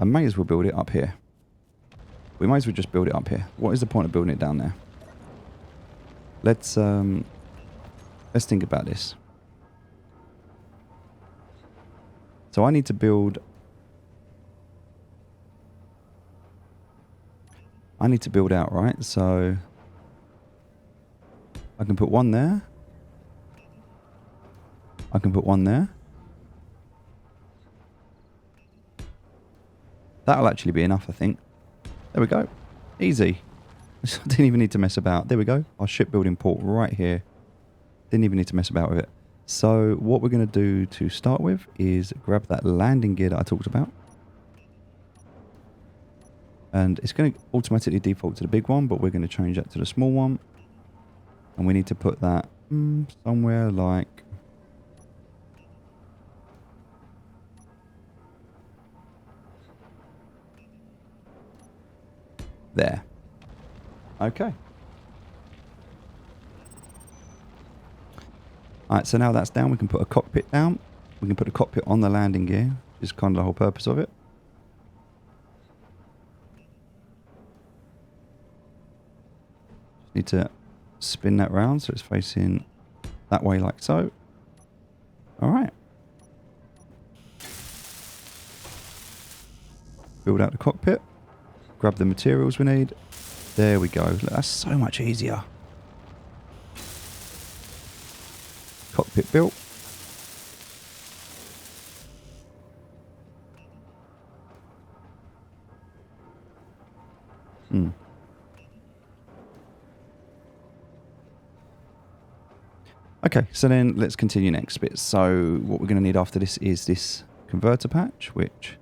A: I may as well build it up here. We might as well just build it up here. What is the point of building it down there? Let's think about this. So I need to build... I need to build out, right? So I can put one there. I can put one there. That'll actually be enough, I think. There we go. Easy. I didn't even need to mess about. There we go. Our shipbuilding port right here. Didn't even need to mess about with it. So what we're going to do to start with is grab that landing gear that I talked about. And it's going to automatically default to the big one, but we're going to change that to the small one. And we need to put that somewhere like... there. Okay. Alright, so now that's down, we can put a cockpit down. We can put a cockpit on the landing gear, which is kind of the whole purpose of it. Just need to spin that round so it's facing that way like so. Alright. Build out the cockpit. Grab the materials we need. There we go. Look, that's so much easier. Cockpit built. Okay, so then let's continue next bit. So what we're going to need after this is this converter patch, which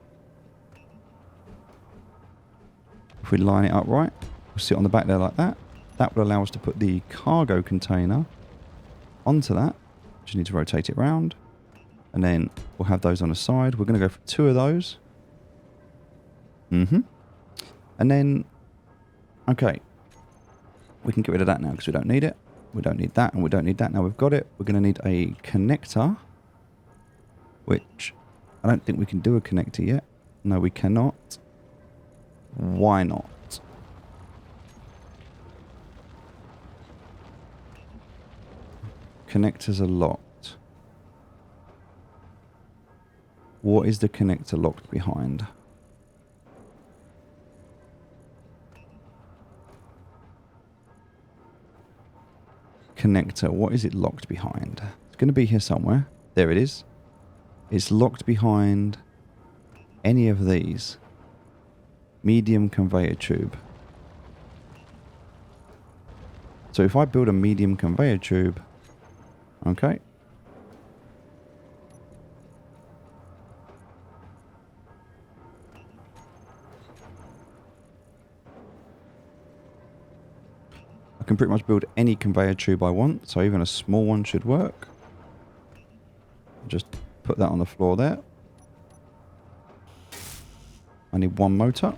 A: if we line it up right, we'll sit on the back there like that. That will allow us to put the cargo container onto that. Just need to rotate it round. And then we'll have those on the side. We're going to go for 2 of those. And then, okay, we can get rid of that now because we don't need it. We don't need that and we don't need that. Now we've got it. We're going to need a connector, which I don't think we can do a connector yet. No, we cannot. Why not? Connectors are locked. What is the connector locked behind? Connector, what is it locked behind? It's going to be here somewhere. There it is. It's locked behind any of these. Medium conveyor tube. So if I build a medium conveyor tube, okay. I can pretty much build any conveyor tube I want, so even a small one should work. Just put that on the floor there. I need 1 motor.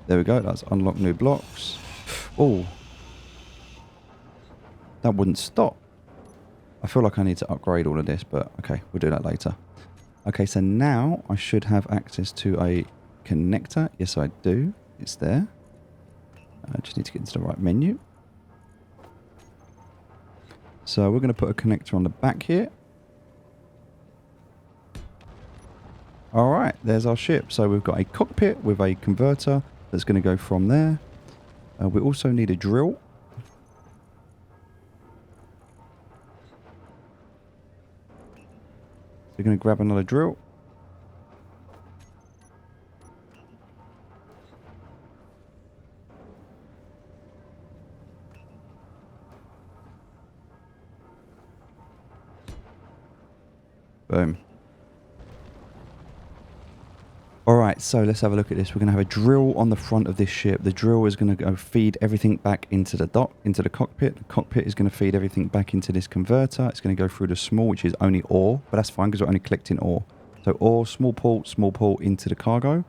A: There we go. That's unlock new blocks. Oh, that wouldn't stop. I feel like I need to upgrade all of this, but okay, we'll do that later. Okay, so now I should have access to a connector. Yes, I do. It's there. I just need to get into the right menu. So we're going to put a connector on the back here. All right, there's our ship. So we've got a cockpit with a converter that's going to go from there. We also need a drill. We're going to grab another drill. Boom. Alright, so let's have a look at this. We're going to have a drill on the front of this ship. The drill is going to go feed everything back into the dock, into the cockpit. The cockpit is going to feed everything back into this converter. It's going to go through the small, which is only ore, but that's fine because we're only collecting ore. So ore, small port into the cargo.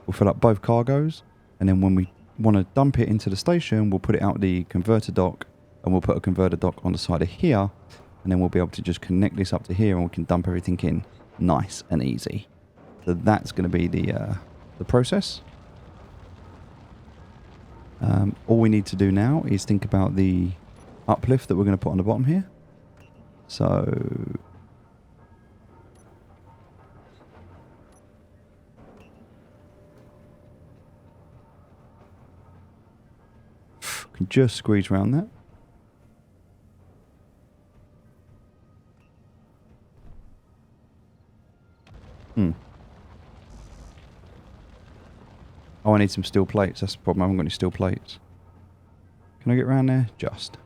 A: We'll fill up both cargoes, and then when we want to dump it into the station, we'll put it out the converter dock, and we'll put a converter dock on the side of here, and then we'll be able to just connect this up to here, and we can dump everything in nice and easy. So that's going to be the process. All we need to do now is think about the uplift that we're going to put on the bottom here. So can just squeeze around that. Oh, I need some steel plates. That's the problem. I haven't got any steel plates. Can I get around there? Just.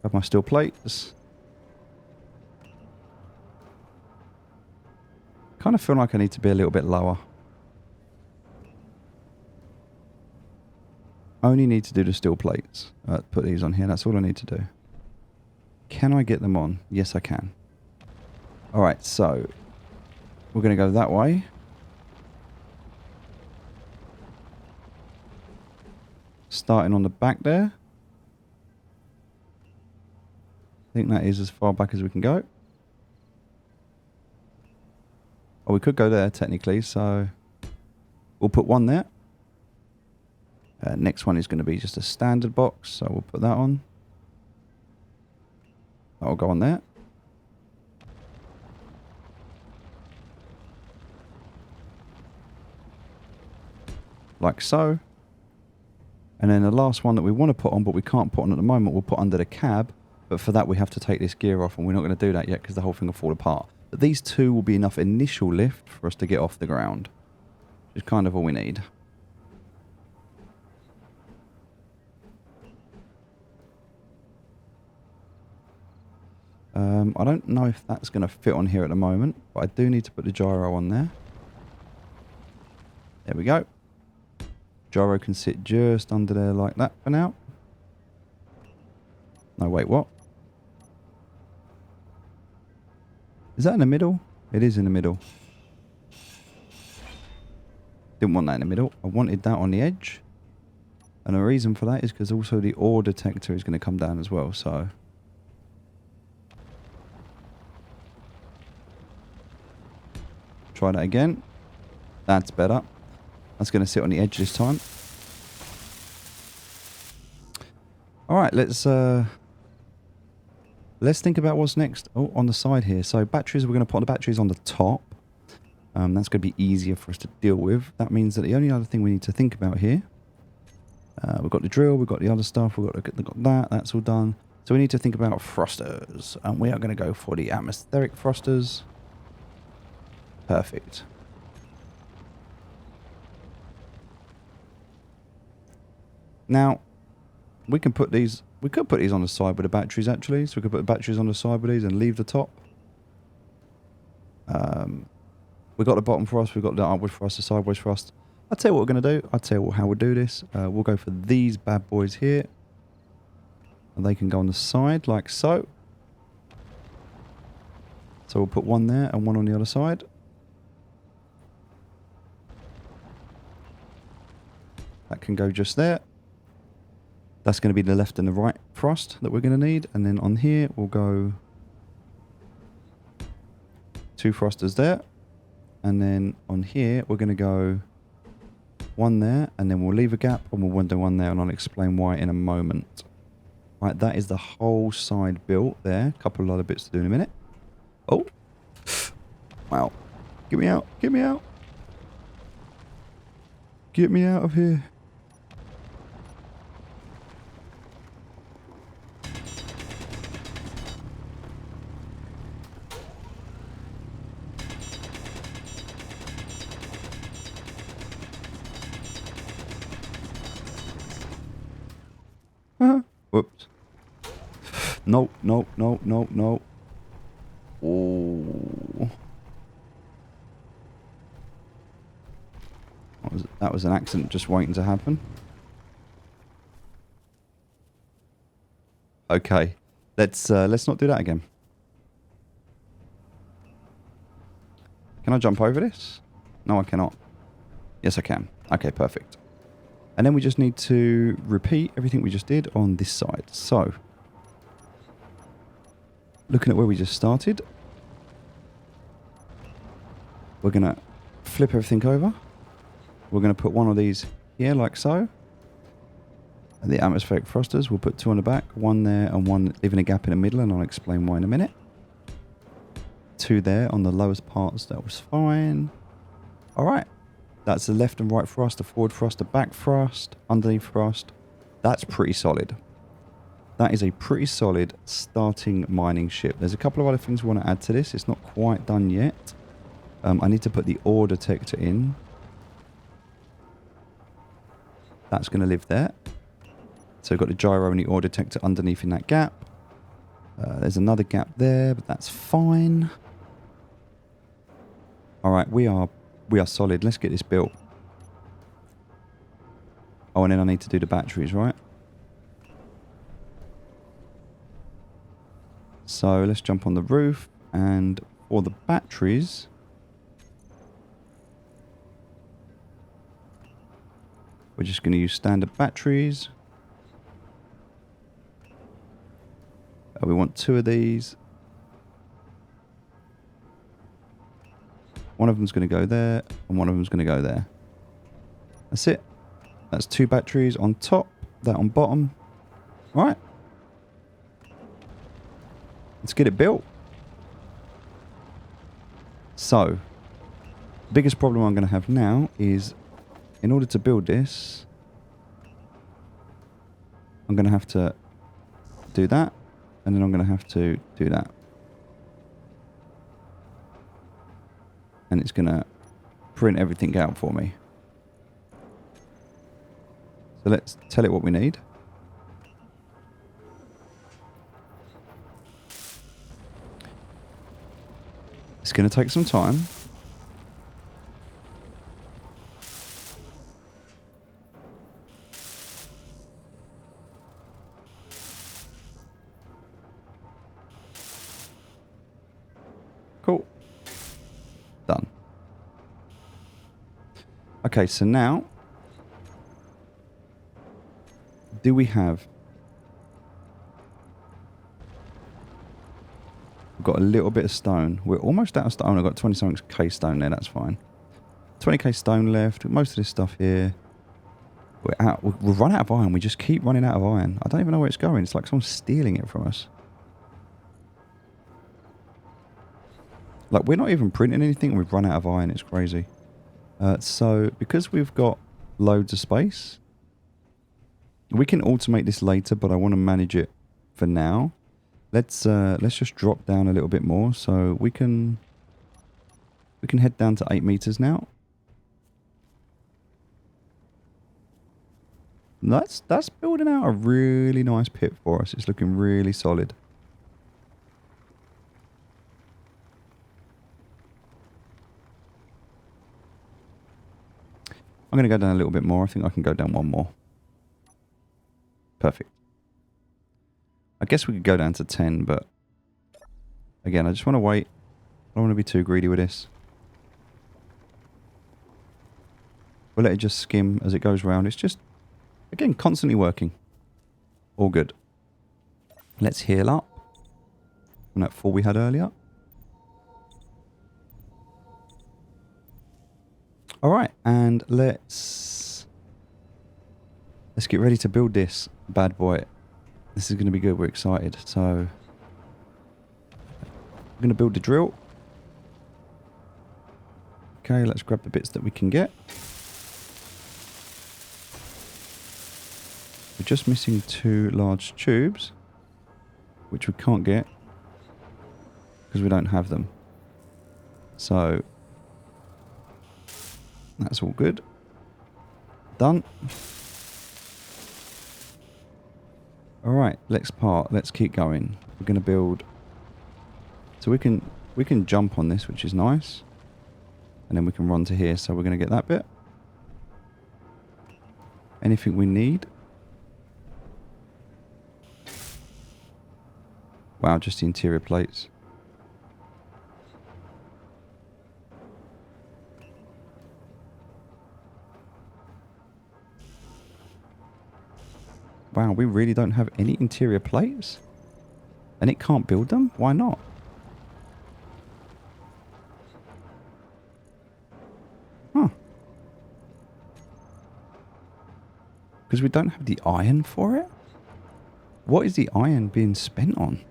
A: Grab my steel plates. Kind of feel like I need to be a little bit lower. Only need to do the steel plates. Put these on here. That's all I need to do. Can I get them on? Yes, I can. Alright, so we're going to go that way. Starting on the back there. I think that is as far back as we can go. Oh, we could go there technically, so we'll put one there. Next one is going to be just a standard box, so we'll put that on. That'll go on there. Like so. And then the last one that we want to put on, but we can't put on at the moment, we'll put under the cab. But for that, we have to take this gear off, and we're not going to do that yet because the whole thing will fall apart. But these two will be enough initial lift for us to get off the ground. Which is kind of all we need. I don't know if that's going to fit on here at the moment, but I do need to put the gyro on there. There we go. Gyro can sit just under there like that for now. No, wait, what? Is that in the middle? It is in the middle. Didn't want that in the middle. I wanted that on the edge. And the reason for that is because also the ore detector is going to come down as well, so... Try that again. That's better. That's going to sit on the edge this time. Alright, let's think about what's next. Oh, on the side here. So batteries, we're going to put the batteries on the top. That's going to be easier for us to deal with. That means that the only other thing we need to think about here... we've got the drill, we've got the other stuff, we've got that, that's all done. So we need to think about thrusters. And we are going to go for the atmospheric thrusters. Perfect. Now, we can put these... We could put these on the side with the batteries, actually. So we could put the batteries on the side with these and leave the top. We've got the bottom thrust, we've got the upward thrust, the sideways thrust. I'll tell you what we're going to do. I'll tell you how we'll do this. We'll go for these bad boys here. And they can go on the side, like so. So we'll put one there and one on the other side. That can go just there. That's going to be the left and the right frost that we're going to need. And then on here, we'll go 2 frosters there. And then on here, we're going to go 1 there. And then we'll leave a gap and we'll do 1 there. And I'll explain why in a moment. Right, that is the whole side built there. A couple of other bits to do in a minute. Oh. Wow. Get me out. Get me out. Get me out of here. Whoops. No, no, no, no, no. Oh. That was an accident just waiting to happen. Okay. Let's not do that again. Can I jump over this? No, I cannot. Yes, I can. Okay, perfect. And then we just need to repeat everything we just did on this side. So, looking at where we just started, we're going to flip everything over. We're going to put 1 of these here, like so. And the atmospheric frosters, we'll put 2 on the back, 1 there and 1 leaving a gap in the middle, and I'll explain why in a minute. 2 there on the lowest parts, that was fine. Alright. That's the left and right frost, the forward frost, the back frost, underneath frost. That's pretty solid. That is a pretty solid starting mining ship. There's a couple of other things we want to add to this. It's not quite done yet. I need to put the ore detector in. That's going to live there. So we've got the gyro and the ore detector underneath in that gap. There's another gap there, but that's fine. Alright, we are solid. Let's get this built. Oh, and then I need to do the batteries, right? So let's jump on the roof, and for the batteries, we're just going to use standard batteries. We want 2 of these. One of them's going to go there, and one of them's going to go there. That's it. That's 2 batteries on top, that on bottom. Right. Let's get it built. So, the biggest problem I'm going to have now is, in order to build this, I'm going to have to do that, and then I'm going to have to do that. And it's going to print everything out for me. So let's tell it what we need. It's going to take some time. Cool. Done. Okay, so now, do we have... We've got a little bit of stone. We're almost out of stone. I've got 20-something K stone there, that's fine. 20k stone left. Most of this stuff here. We're out. We've run out of iron. We just keep running out of iron. I don't even know where it's going. It's like someone's stealing it from us. Like, we're not even printing anything and we've run out of iron. It's crazy. So, because we've got loads of space, we can automate this later, but I want to manage it for now. Let's just drop down a little bit more. So, we can head down to 8 meters now. That's building out a really nice pit for us. It's looking really solid. I'm going to go down a little bit more. I think I can go down 1 more. Perfect. I guess we could go down to 10, but again, I just want to wait. I don't want to be too greedy with this. We'll let it just skim as it goes round. It's just, again, constantly working. All good. Let's heal up from that fall we had earlier. All right, and let's get ready to build this bad boy. This is going to be good. We're excited. So I'm going to build the drill. Okay, let's grab the bits that we can get. We're just missing 2 large tubes, which we can't get because we don't have them. So that's all good. Done. All right, next part. Let's keep going. We're going to build. So we can jump on this, which is nice, and then we can run to here. So we're going to get that bit. Anything we need. Wow, just the interior plates. Wow, we really don't have any interior plates? And it can't build them? Why not? Huh. Because we don't have the iron for it? What is the iron being spent on?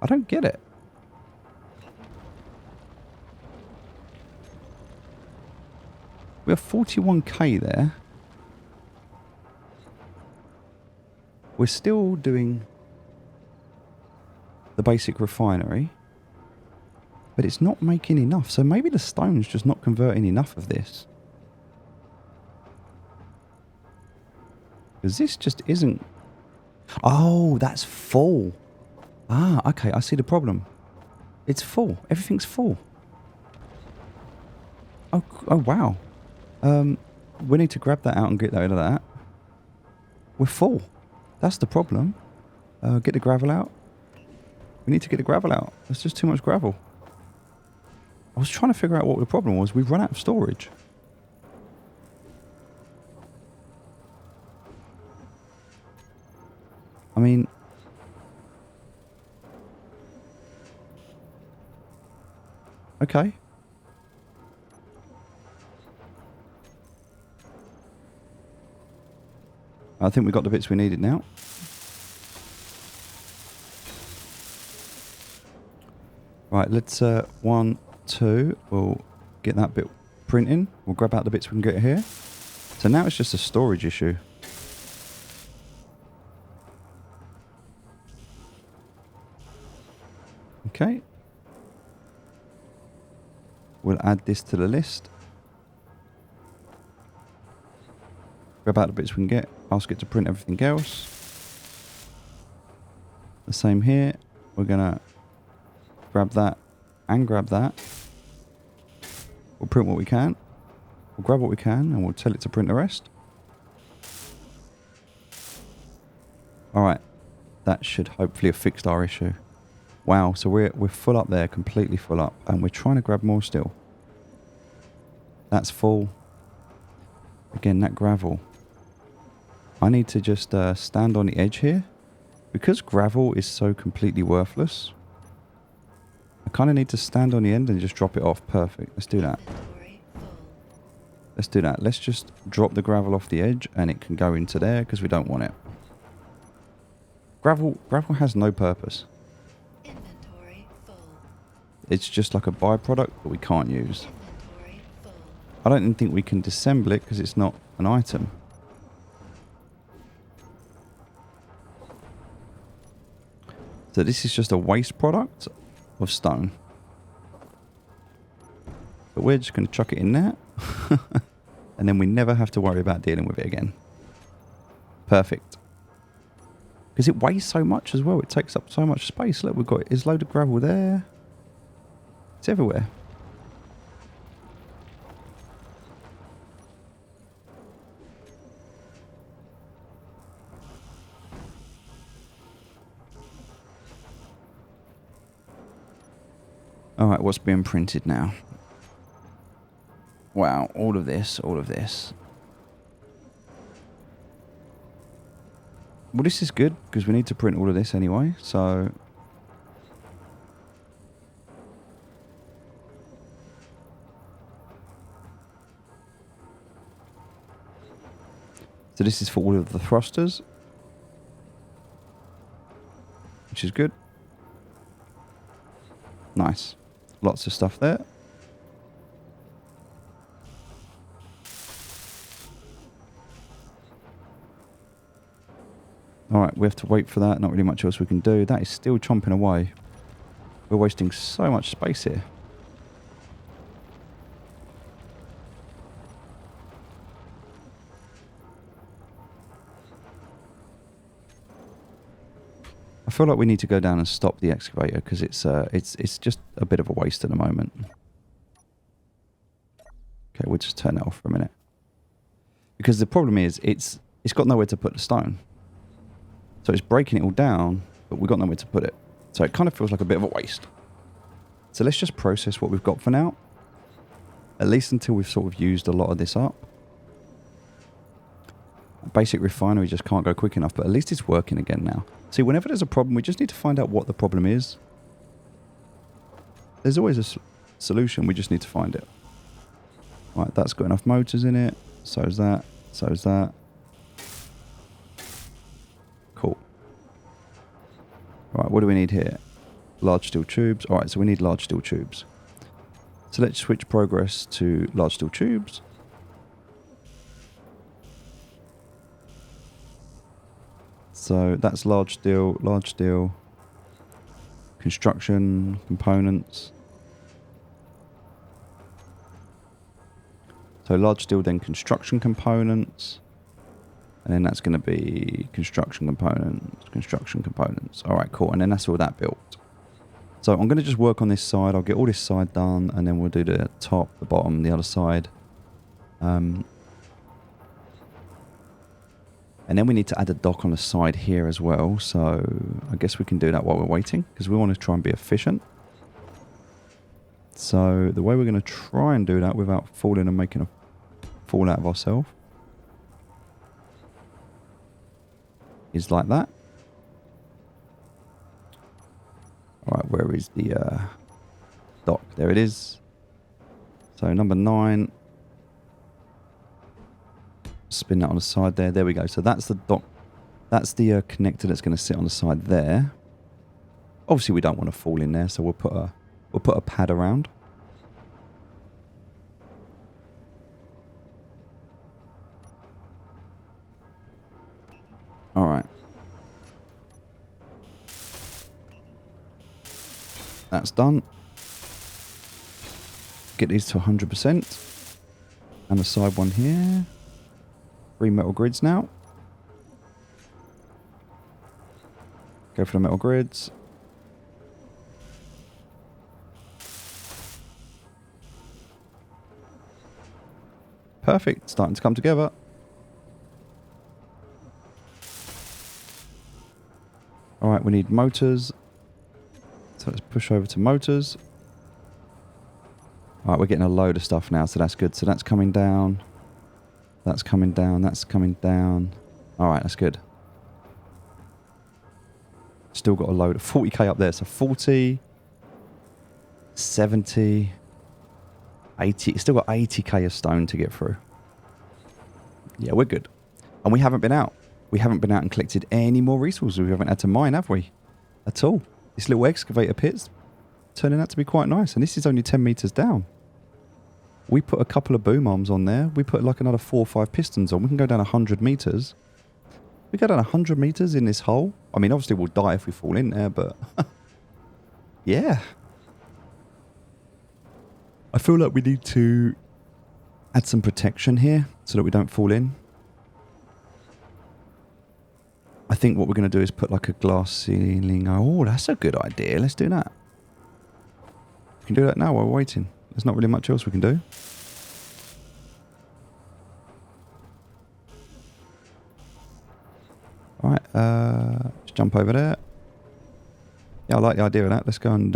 A: I don't get it. We have 41k there. We're still doing the basic refinery, but it's not making enough. So maybe the stone's just not converting enough of this. Because this just isn't... Oh, that's full. Ah, okay, I see the problem. It's full. Everything's full. Oh wow. We need to grab that out and get rid of that. We're full. That's the problem. Get the gravel out. We need to get the gravel out. There's just too much gravel. I was trying to figure out what the problem was. We've run out of storage. I mean... Okay. I think we got the bits we needed now. Right, let's 1, 2. We'll get that bit printing. We'll grab out the bits we can get here. So now it's just a storage issue. Okay. We'll add this to the list. Grab out the bits we can get. Ask it to print everything else. The same here. We're going to grab that and grab that. We'll print what we can. We'll grab what we can and we'll tell it to print the rest. Alright. That should hopefully have fixed our issue. Wow, so we're full up there, completely full up. And we're trying to grab more still. That's full. Again, that gravel. I need to just stand on the edge here. Because gravel is so completely worthless, I kind of need to stand on the end and just drop it off. Perfect. Let's do that. Let's do that. Let's just drop the gravel off the edge and it can go into there because we don't want it. Gravel has no purpose. It's just like a byproduct that we can't use. I don't even think we can disassemble it because it's not an item. So this is just a waste product of stone. But we're just going to chuck it in there. And then we never have to worry about dealing with it again. Perfect. Because it weighs so much as well. It takes up so much space. Look, we've got there's a load of gravel there. It's everywhere. Alright, what's being printed now? Wow, all of this, all of this. Well, this is good, because we need to print all of this anyway, so... So this is for all of the thrusters. Which is good. Nice. Lots of stuff there. Alright, we have to wait for that. Not really much else we can do. That is still chomping away. We're wasting so much space here. I feel like we need to go down and stop the excavator because it's just a bit of a waste at the moment. Okay, we'll just turn that off for a minute. Because the problem is it's got nowhere to put the stone. So it's breaking it all down, but we've got nowhere to put it. So it kind of feels like a bit of a waste. So let's just process what we've got for now. At least until we've sort of used a lot of this up. Basic refinery just can't go quick enough, but at least it's working again now. See, whenever there's a problem, we just need to find out what the problem is. There's always a solution, we just need to find it. Right, that's got enough motors in it. So's that. So's that. Cool. Right, what do we need here? Large steel tubes. Alright, so we need large steel tubes. So let's switch progress to large steel tubes. So that's large steel, construction, components. So large steel, then construction components. And then that's going to be construction components. All right, cool. And then that's all that built. So I'm going to just work on this side. I'll get all this side done, and then we'll do the top, the bottom, the other side. And then we need to add a dock on the side here as well. So I guess we can do that while we're waiting, because we want to try and be efficient. So the way we're going to try and do that without falling and making a fool out of ourselves is like that. Alright, where is the dock? There it is. So number 9. Spin that on the side there. There we go. So that's the dock. That's the connector that's going to sit on the side there. Obviously, we don't want to fall in there, so we'll put a pad around. All right. That's done. Get these to 100%. And the side one here. 3 metal grids now. Go for the metal grids. Perfect. Starting to come together. Alright, we need motors. So let's push over to motors. Alright, we're getting a load of stuff now, so that's good. So that's coming down. That's coming down, that's coming down. Alright, that's good. Still got a load of 40k up there. So 40, 70, 80. Still got 80k of stone to get through. Yeah, we're good. And we haven't been out. We haven't been out and collected any more resources. We haven't had to mine, have we? At all. This little excavator pit's turning out to be quite nice. And this is only 10 meters down. We put a couple of boom arms on there. We put like another 4 or 5 pistons on. We can go down 100 meters. We go down 100 meters in this hole. I mean, obviously we'll die if we fall in there, but yeah. I feel like we need to add some protection here so that we don't fall in. I think what we're going to do is put like a glass ceiling. Oh, that's a good idea. Let's do that. We can do that now while we're waiting. There's not really much else we can do. Alright, just jump over there. Yeah, I like the idea of that. Let's go and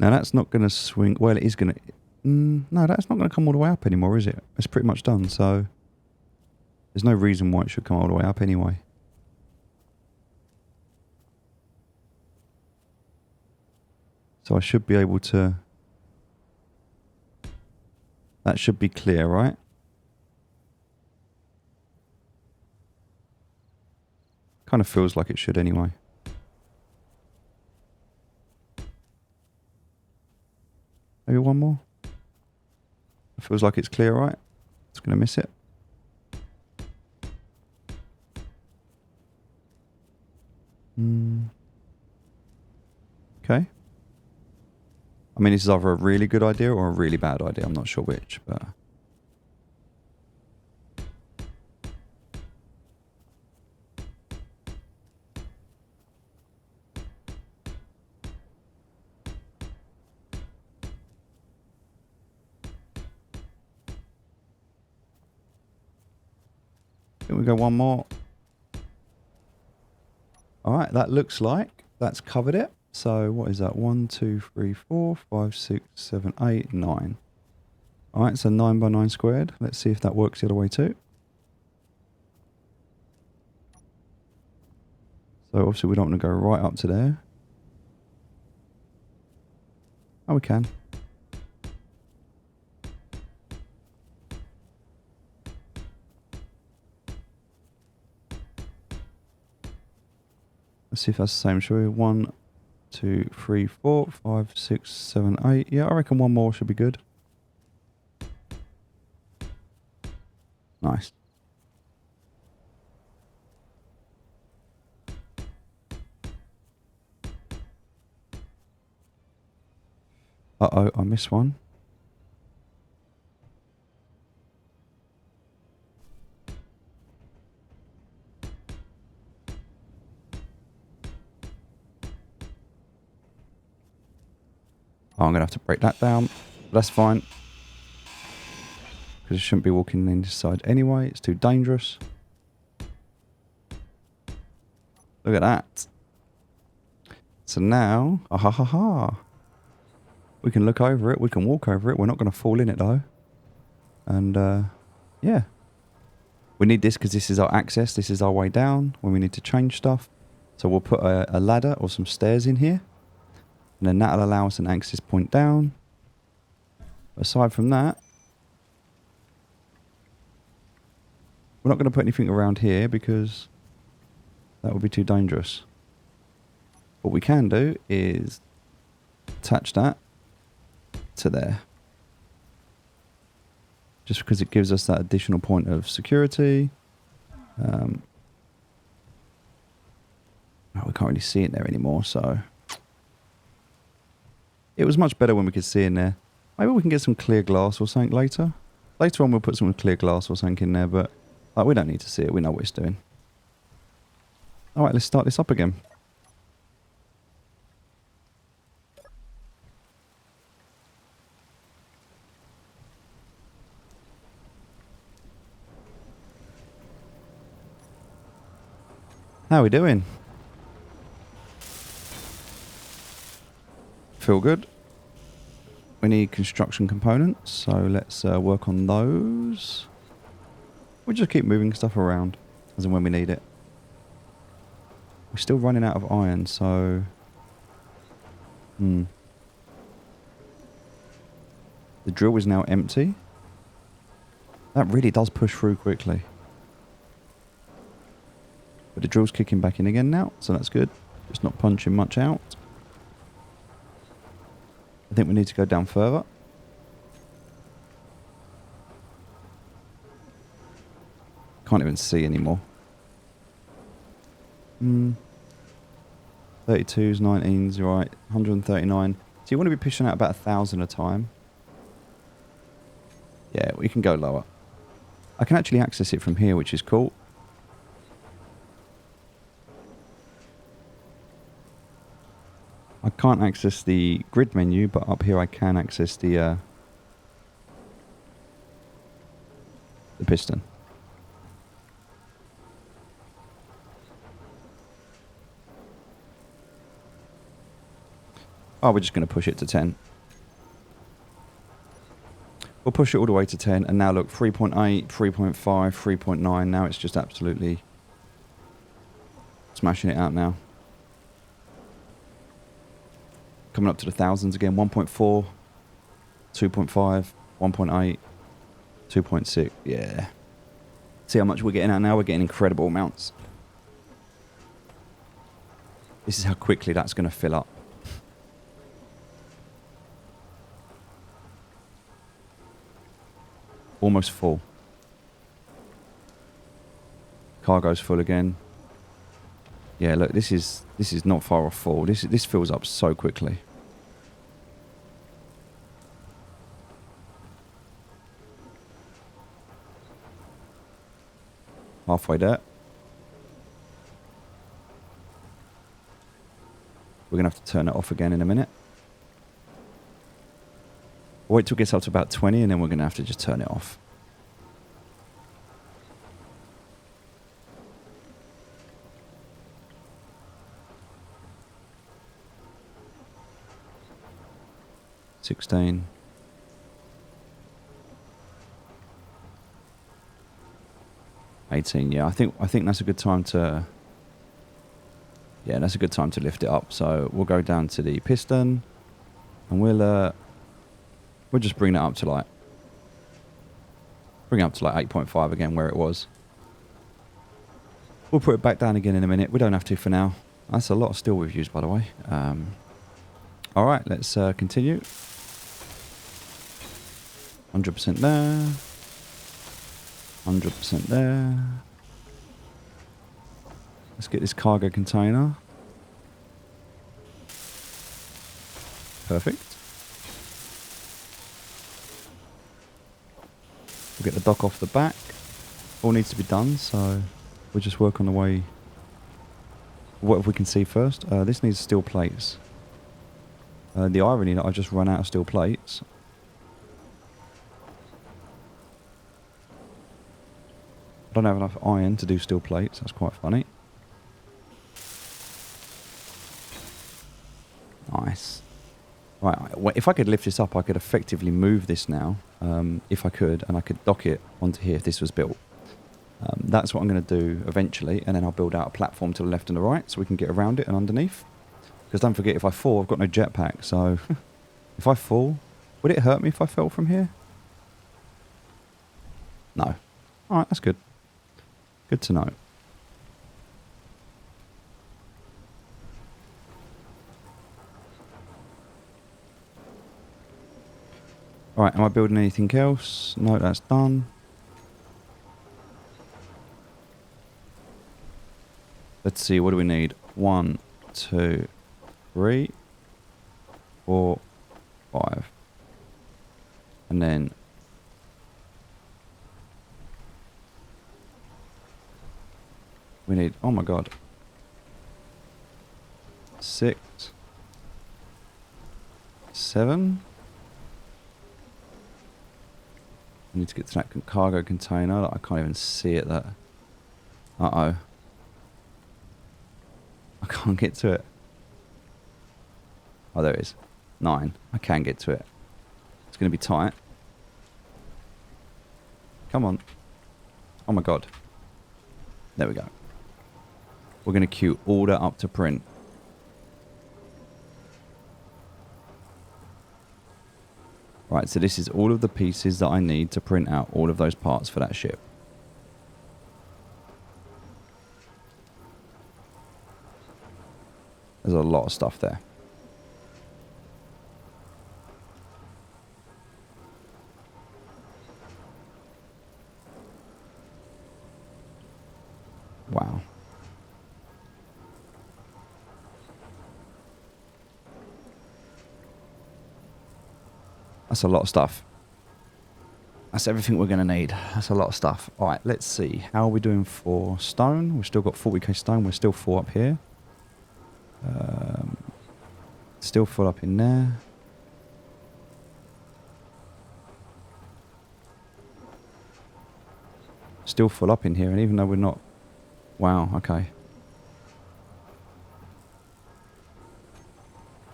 A: Now that's not going to swing. Well, it is going to. No, that's not going to come all the way up anymore, is it? It's pretty much done. So there's no reason why it should come all the way up anyway. So I should be able to. That should be clear, right? Kind of feels like it should anyway. Maybe one more. It feels like it's clear, right? It's going to miss it. Okay. I mean, this is either a really good idea or a really bad idea. I'm not sure which, but... Can we go one more? Alright, that looks like that's covered it. So what is that? 1, 2, 3, 4, 5, 6, 7, 8, 9. Alright, so 9 by 9 squared. Let's see if that works the other way too. So obviously we don't want to go right up to there. Oh, we can. Let's see if that's the same. Shall we? 1, 2, 3, 4, 5, 6, 7, 8. Yeah, I reckon one more should be good. Nice. Uh-oh, I missed one. Oh, I'm going to have to break that down. But that's fine. Because it shouldn't be walking inside anyway. It's too dangerous. Look at that. So now, we can look over it. We can walk over it. We're not going to fall in it though. And yeah. We need this because this is our access. This is our way down when we need to change stuff. So we'll put a ladder or some stairs in here. And then that'll allow us an access point down. Aside from that, we're not going to put anything around here because that would be too dangerous. What we can do is attach that to there. Just because it gives us that additional point of security. Oh, we can't really see it there anymore, so... It was much better when we could see in there. Maybe we can get some clear glass or something later. Later on we'll put some clear glass or something in there, but like, we don't need to see it. We know what it's doing. Alright, let's start this up again. How are we doing? Feel good. We need construction components, so let's work on those. We'll just keep moving stuff around as and when we need it. We're still running out of iron, so... The drill is now empty. That really does push through quickly. But the drill's kicking back in again now, so that's good. It's not punching much out. I think we need to go down further. Can't even see anymore. 32s, 19s, right. 139. So you want to be pushing out about 1,000 a time. Yeah, we can go lower. I can actually access it from here, which is cool. I can't access the grid menu, but up here I can access the piston. Oh, we're just going to push it to 10. We'll push it all the way to 10. And now look, 3.8, 3.5, 3.9. Now it's just absolutely smashing it out now. Coming up to the thousands again. 1.4, 2.5, 1.8, 2.6. Yeah. See how much we're getting out now? We're getting incredible amounts. This is how quickly that's going to fill up. Almost full. Cargo's full again. Yeah, look, this is not far off full. This fills up so quickly. Halfway there. We're going to have to turn it off again in a minute. Wait till it gets up to about 20 and then we're going to have to just turn it off. $16. $18. Yeah, I think that's a good time to. Yeah, that's a good time to lift it up. So we'll go down to the piston, and we'll just bring it up to like 8.5 again where it was. We'll put it back down again in a minute. We don't have to for now. That's a lot of steel we've used, by the way. All right, let's continue. 100% there. 100% there. Let's get this cargo container. Perfect. We'll get the dock off the back. All needs to be done, so we'll just work on the way. What if we can see first? This needs steel plates. The irony that I just run out of steel plates. I don't have enough iron to do steel plates. That's quite funny. Nice. Right, if I could lift this up, I could effectively move this now, if I could, and I could dock it onto here if this was built. That's what I'm going to do eventually, and then I'll build out a platform to the left and the right so we can get around it and underneath. Because don't forget, if I fall, I've got no jetpack, so if I fall, would it hurt me if I fell from here? No. Alright, that's good. Good to know. Alright, am I building anything else? No, that's done. Let's see, what do we need? 1, 2, 3, 4, 5. And then we need, oh my god, 6, 7. I need to get to that cargo container. I can't even see it. That. Uh-oh. I can't get to it. Oh, there it is. 9. I can get to it. It's going to be tight. Come on. Oh my god. There we go. We're going to queue order up to print. Right, so this is all of the pieces that I need to print out all of those parts for that ship. There's a lot of stuff there. Wow. That's a lot of stuff. That's everything we're going to need. That's a lot of stuff. All right, let's see. How are we doing for stone? We've still got 40k stone. We're still full up here. Still full up in there. Still full up in here, and even though we're not... Wow, okay.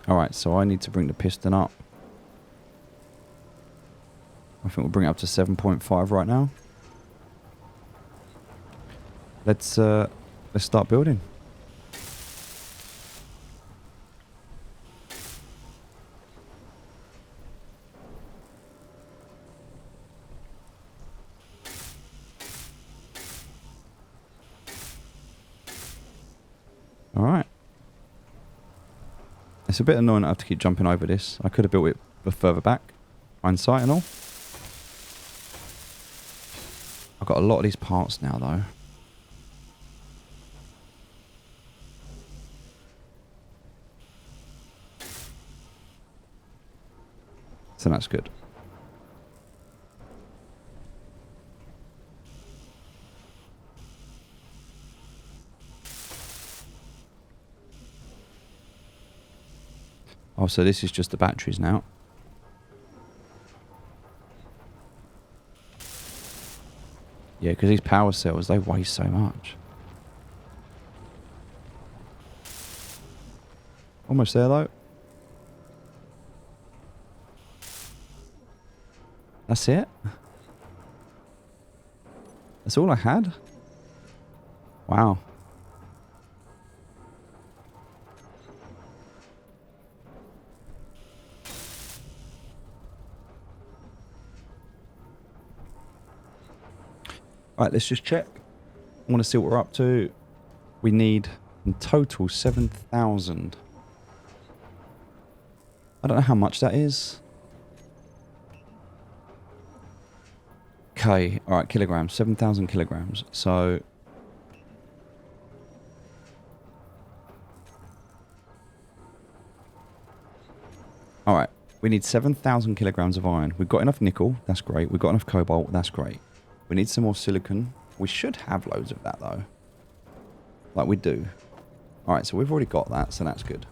A: Alright, Right, so I need to bring the piston up. I think we'll bring it up to 7.5 right now. Let's start building. All right. It's a bit annoying I have to keep jumping over this. I could have built it further back. Hindsight and all. I've got a lot of these parts now, though. So that's good. Oh, so this is just the batteries now. Yeah, because these power cells, they weigh so much. Almost there, though. That's it? That's all I had? Wow. Right, let's just check. I want to see what we're up to. We need in total 7,000. I don't know how much that is. Okay, alright, kilograms. 7,000 kilograms. So... Alright, we need 7,000 kilograms of iron. We've got enough nickel. That's great. We've got enough cobalt. That's great. We need some more silicon. We should have loads of that, though. Like we do. Alright, so we've already got that, so that's good.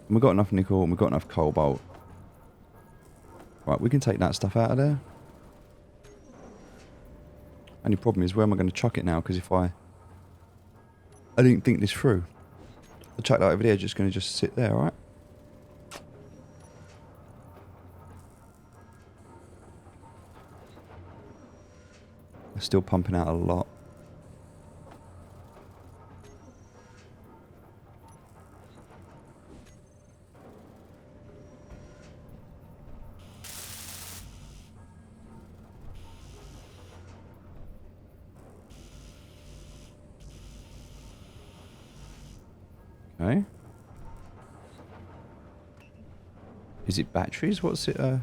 A: And we've got enough nickel and we've got enough cobalt. Right, we can take that stuff out of there. Only problem is, where am I going to chuck it now? Because if I didn't think this through. The chuck that over there is just going to just sit there, alright? Still pumping out a lot. Okay. Is it batteries? What's it? Oh,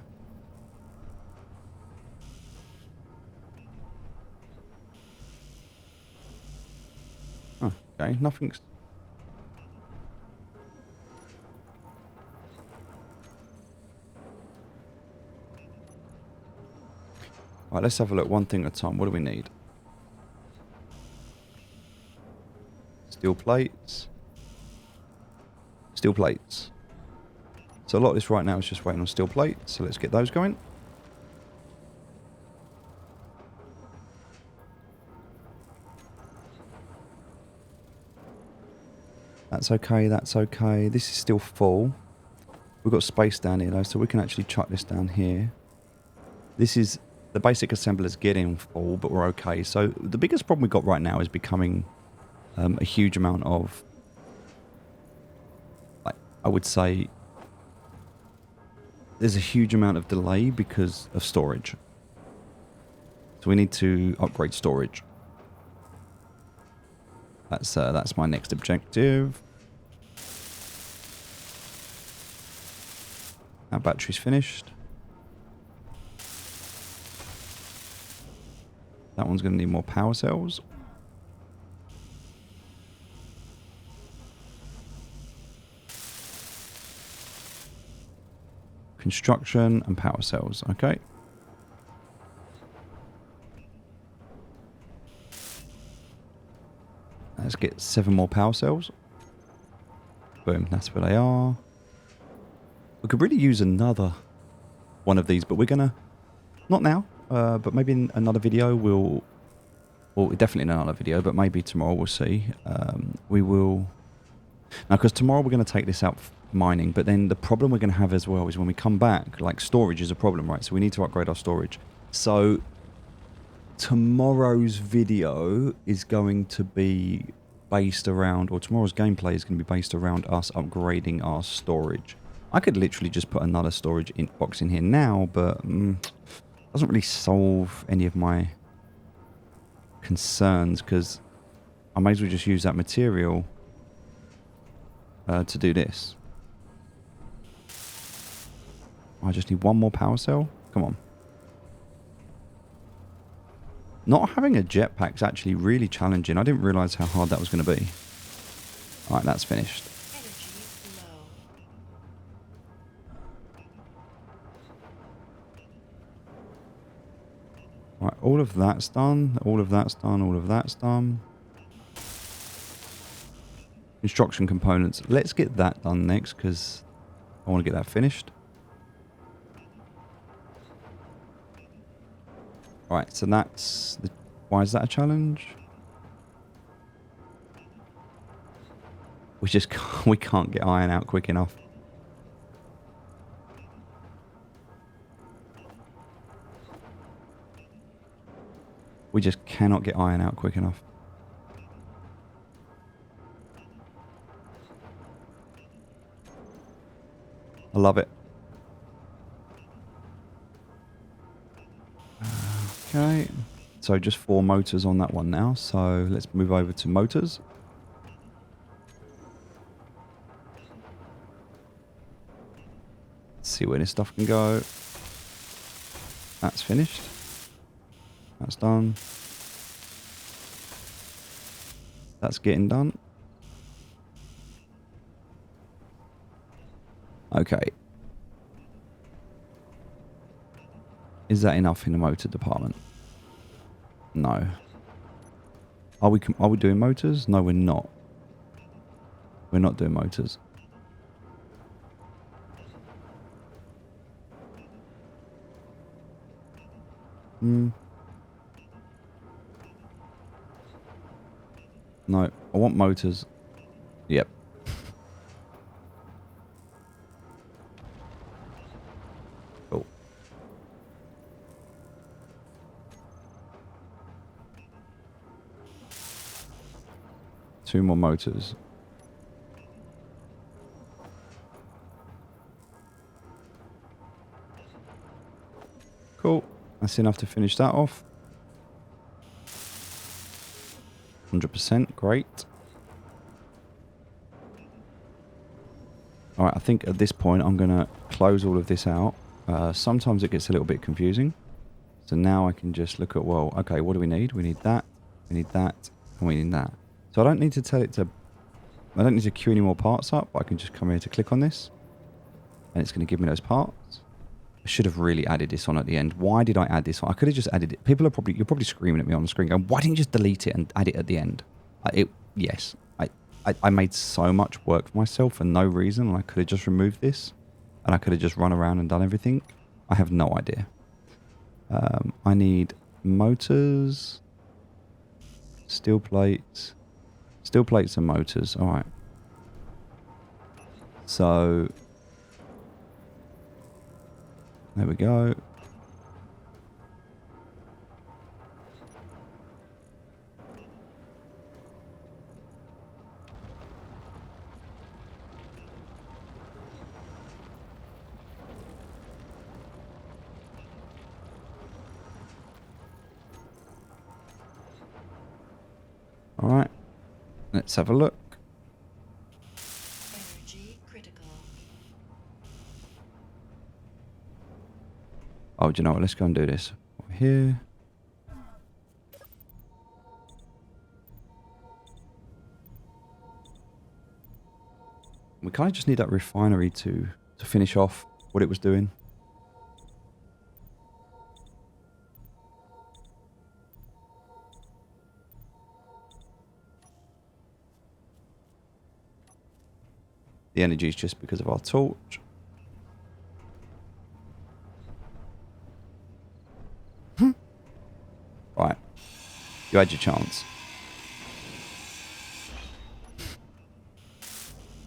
A: okay, nothing's... Right, let's have a look. One thing at a time. What do we need? Steel plates. Steel plates. So a lot of this right now is just waiting on steel plates. So let's get those going. That's okay, that's okay. This is still full. We've got space down here though, so we can actually chuck this down here. This is... The basic assembler's getting full, but we're okay. So the biggest problem we've got right now is becoming a huge amount of... Like, I would say... There's a huge amount of delay because of storage. So we need to upgrade storage. That's my next objective. Our battery's finished. That one's going to need more power cells. Construction and power cells. Okay. Let's get 7 more power cells. Boom, that's where they are. We could really use another one of these, but we're gonna... Not now, but maybe in another video we'll well, definitely in another video, but maybe tomorrow, we'll see. We will... Now, because tomorrow we're going to take this out mining, but then the problem we're going to have as well is when we come back, like storage is a problem, right? So we need to upgrade our storage. So tomorrow's video is going to be based around, or tomorrow's gameplay is going to be based around us upgrading our storage. I could literally just put another storage box in here now, but doesn't really solve any of my concerns, because I may as well just use that material to do this. I just need one more power cell. Come on. Not having a jetpack is actually really challenging. I didn't realise how hard that was going to be. Alright, that's finished. Alright, all of that's done. All of that's done. All of that's done. Construction components. Let's get that done next, because I want to get that finished. Right, so that's... Why is that a challenge? We just can't, we can't get iron out quick enough. We just cannot get iron out quick enough. I love it. Okay, so just 4 motors on that one now. So let's move over to motors. Let's see where this stuff can go. That's finished. That's done. That's getting done. Okay. Is that enough in the motor department? No. Are we doing motors? No, we're not. We're not doing motors. No, I want motors. Yep. Cool. Two more motors. Cool. That's enough to finish that off. 100%. Great. Alright, I think at this point I'm going to close all of this out. Sometimes it gets a little bit confusing. So now I can just look at, well, okay, what do we need? We need that, we need that, and we need that. So I don't need to tell it to... I don't need to queue any more parts up. I can just come here to click on this. And it's going to give me those parts. I should have really added this on at the end. Why did I add this on? I could have just added it. You're probably screaming at me on the screen going, why didn't you just delete it and add it at the end? Yes. I made so much work for myself for no reason, and I could have just removed this. And I could have just run around and done everything. I have no idea. I need motors. Steel plates. Steel plates and motors. Alright. So... there we go. All right. Let's have a look.
B: Energy critical.
A: Oh, do you know what? Let's go and do this. Over here. We kind of just need that refinery to finish off what it was doing. The energy is just because of our torch. Right. You had your chance.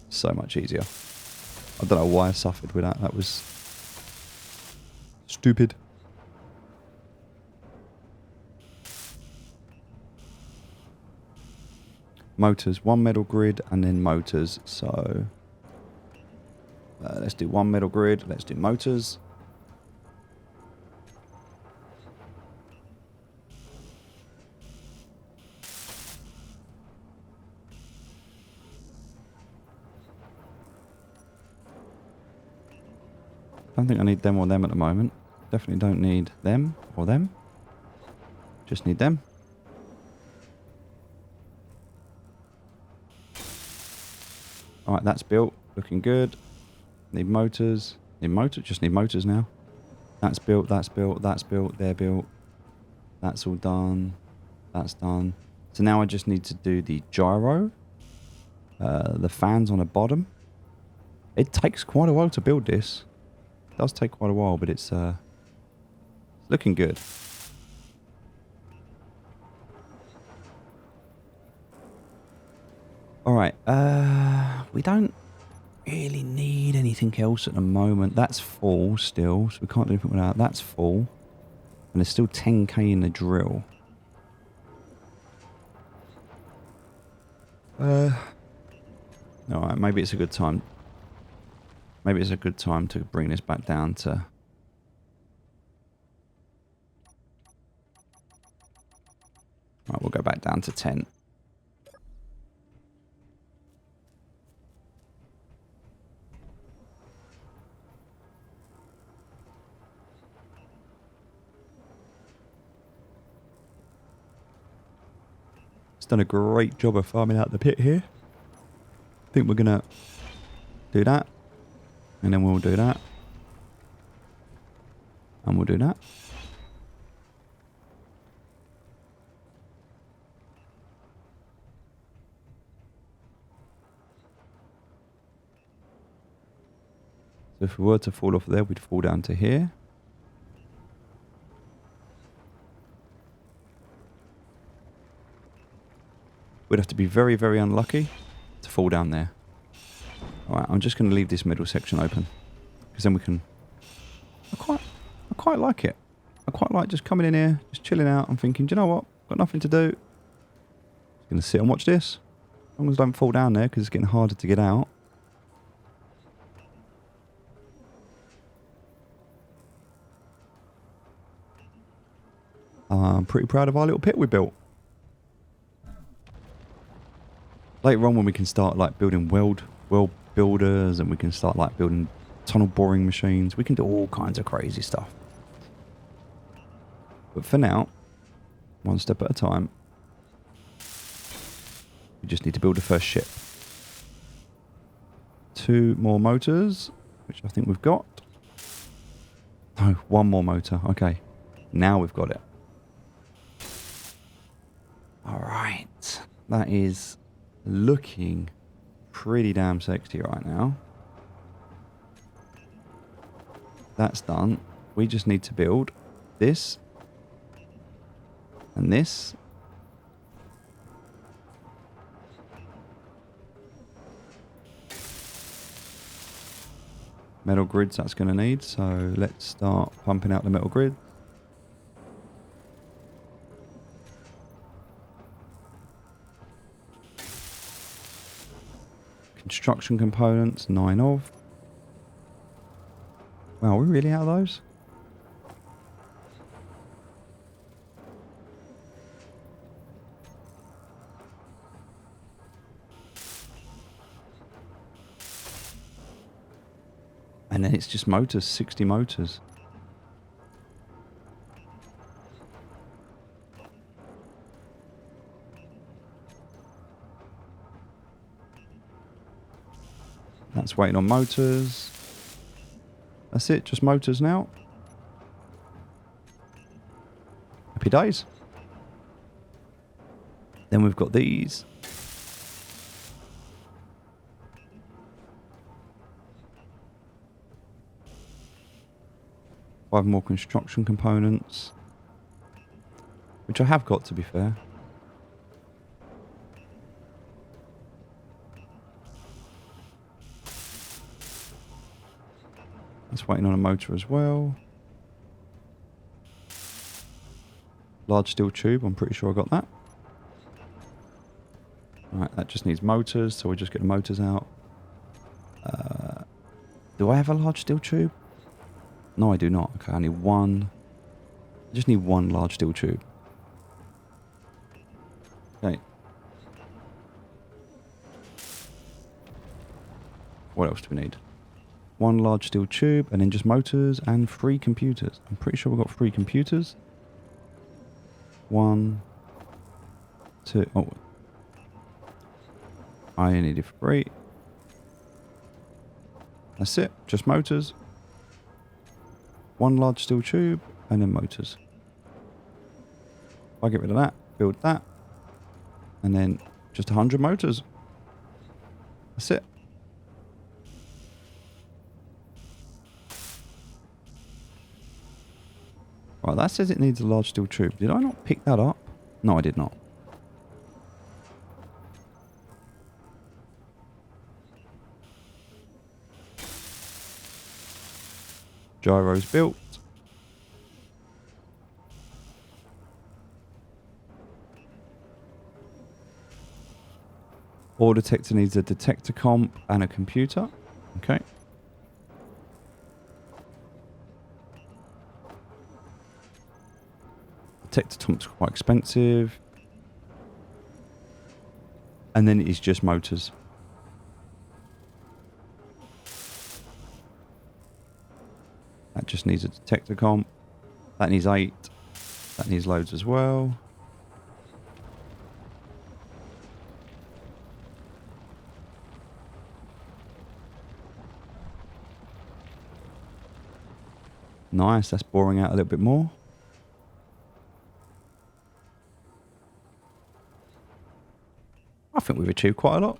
A: So much easier. I don't know why I suffered with that. That was stupid. Motors, one metal grid and then motors. So let's do one metal grid. Let's do motors. I don't think I need them or them at the moment. Definitely don't need them or them. Just need them. Alright, that's built. Looking good. Need motors. Need motors. Just need motors now. That's built. That's built. That's built. They're built. That's all done. That's done. So now I just need to do the gyro. The fans on the bottom. It takes quite a while to build this. It does take quite a while, but it's looking good. Alright, we don't really need anything else at the moment. That's full still, so we can't do anything with that. That's full. And there's still 10k in the drill. Alright, maybe it's a good time. Maybe it's a good time to bring this back down to... Alright, we'll go back down to 10. Done a great job of farming out the pit here. I think we're gonna do that, and then we'll do that, and we'll do that. So if we were to fall off there, we'd fall down to here. We'd have to be very, very unlucky to fall down there. Alright, I'm just going to leave this middle section open. Because then we can... I quite like it. I quite like just coming in here, just chilling out. I'm thinking, do you know what? Got nothing to do. Just going to sit and watch this. As long as I don't fall down there, because it's getting harder to get out. I'm pretty proud of our little pit we built. Later on when we can start like building weld builders and we can start like building tunnel boring machines, we can do all kinds of crazy stuff. But for now, one step at a time, we just need to build the first ship. 2 more motors, which I think we've got. No, 1 more motor. Okay, now we've got it. Alright, that is... looking pretty damn sexy right now. That's done. We just need to build this and this. Metal grids that's going to need, so let's start pumping out the metal grid. Construction components, 9 of. Wow, are we really out of those? And then it's just motors, 60 motors. That's waiting on motors. That's it, just motors now. Happy days. Then we've got these. Five more construction components. Which I have got, to be fair. That's waiting on a motor as well. Large steel tube, I'm pretty sure I got that. Right, that just needs motors, so we'll just get the motors out. Do I have a large steel tube? No, I do not. Okay, I need one. I just need one large steel tube. Okay. What else do we need? One large steel tube, and then just motors and 3 computers. I'm pretty sure we've got 3 computers. 1, 2. Oh, I needed 3. That's it. Just motors. 1 large steel tube, and then motors. If I get rid of that, build that, and then just 100 motors. That's it. Right, that says it needs a large steel tube. Did I not pick that up? No, I did not. Gyro's built. Ore detector needs a detector comp and a computer. Okay. Detector comp's quite expensive. And then it is just motors. That just needs a detector comp. That needs 8. That needs loads as well. Nice, that's boring out a little bit more. I think we've achieved quite a lot.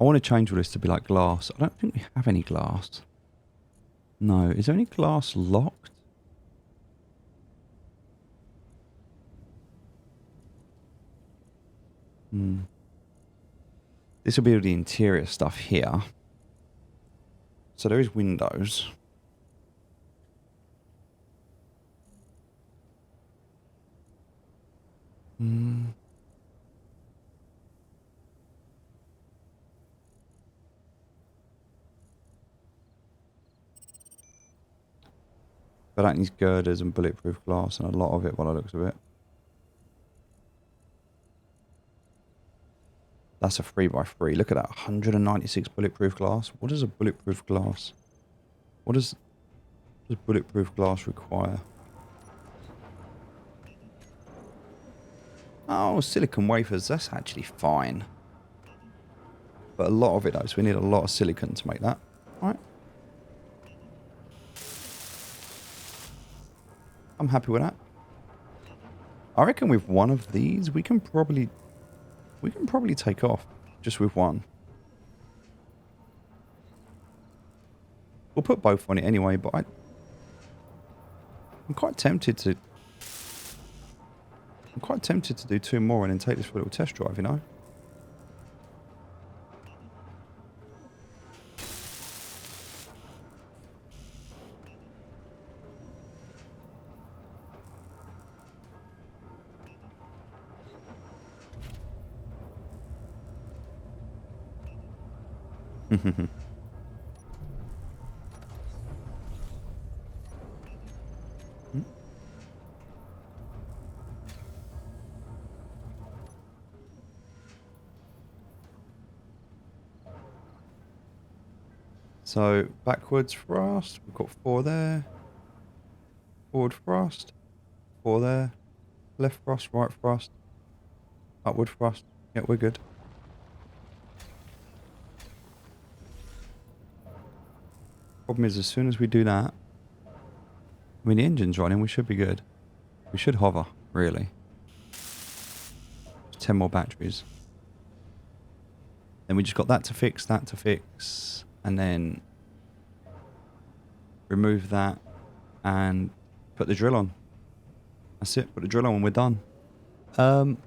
A: I want to change all this to be like glass. I don't think we have any glass. No, is there any glass locked? This will be the interior stuff here. So there is windows. But that needs girders and bulletproof glass and a lot of it by the looks of it. That's a 3x3. Look at that, 196 bulletproof glass. What is a bulletproof glass? What does bulletproof glass require? Oh, silicon wafers. That's actually fine. But a lot of it though, so we need a lot of silicon to make that. All right. I'm happy with that. I reckon with one of these, we can probably take off just with one. We'll put both on it anyway, but I'm quite tempted to do 2 more and then take this for a little test drive, you know? So backwards thrust, we've got 4 there. Forward thrust, 4 there. Left thrust, right thrust, upward thrust. Yeah, we're good. Problem is, as soon as we do that, I mean, the engine's running, we should be good. We should hover, really. 10 more batteries. Then we just got that to fix, and then remove that and put the drill on. That's it, put the drill on and we're done.